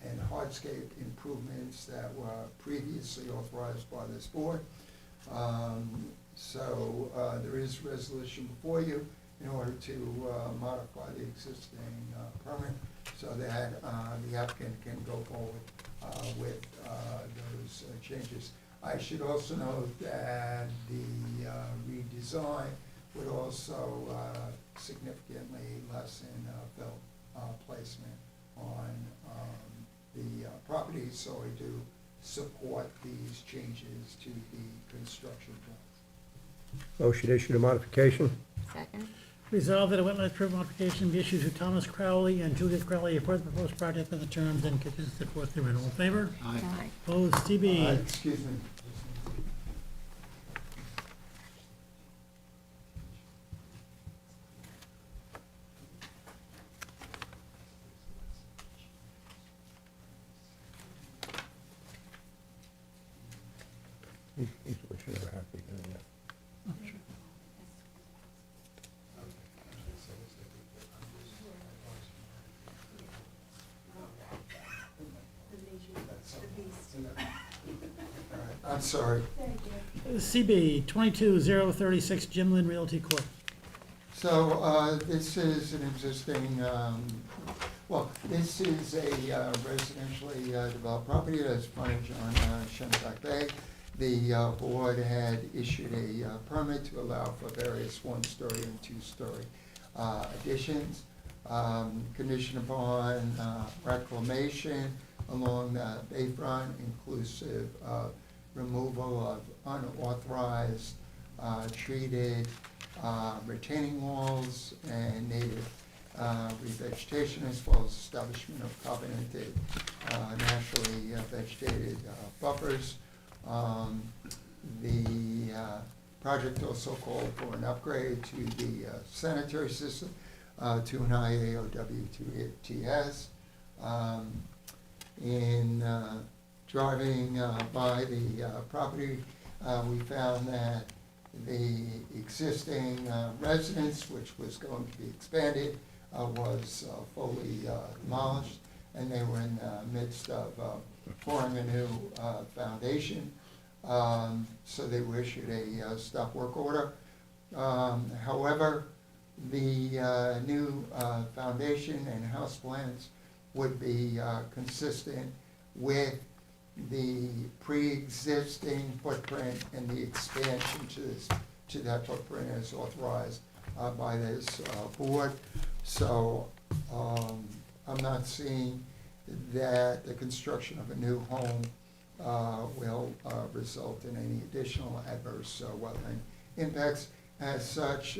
and hardscape improvements that were previously authorized by this board. So there is a resolution before you in order to modify the existing permit so that the applicant can go forward with those changes. I should also note that the redesign would also significantly lessen fill placement on the property, so I do support these changes to the construction plans. Motion issued a modification? Second. Resolved that a wetlands permit modification be issued to Thomas Crowley and Julia Crowley for the proposed project with the terms and conditions set forth therein. All in favor? Aye. Opposed? TB. Excuse me. He's wishing her happy New Year. I'm sorry. CB 22036, Jim Lynn Realty Corp. So, this is an existing, this is a residentially developed property that's frontage on Shenandoah Bay. The board had issued a permit to allow for various one-story and two-story additions, conditioned upon reclamation along the bayfront, inclusive of removal of unauthorized treated retaining walls and native revegetation, as well as establishment of covenanted naturally vegetated buffers. The project also called for an upgrade to the sanitary system to an IAOW2TS. In driving by the property, we found that the existing residence, which was going to be expanded, was fully demolished, and they were in the midst of pouring a new foundation. So they were issued a stop work order. However, the new foundation and house plans would be consistent with the pre-existing footprint and the expansion to that footprint as authorized by this board. So I'm not seeing that the construction of a new home will result in any additional adverse wetland impacts. As such,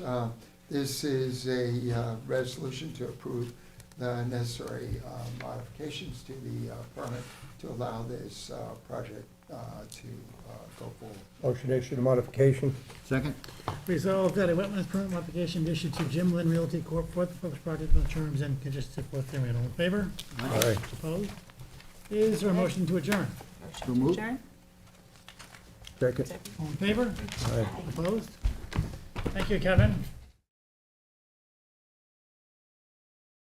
this is a resolution to approve the necessary modifications to the permit to allow this project to go forward. Motion to issue the modification. Second? Resolved that a wetlands permit modification be issued to Jim Lynn Realty Corp. for the proposed project on terms and conditions set forth therein. All in favor? Aye. Opposed? Is there a motion to adjourn? So moved. Second. All in favor? Aye. Opposed? Thank you, Kevin.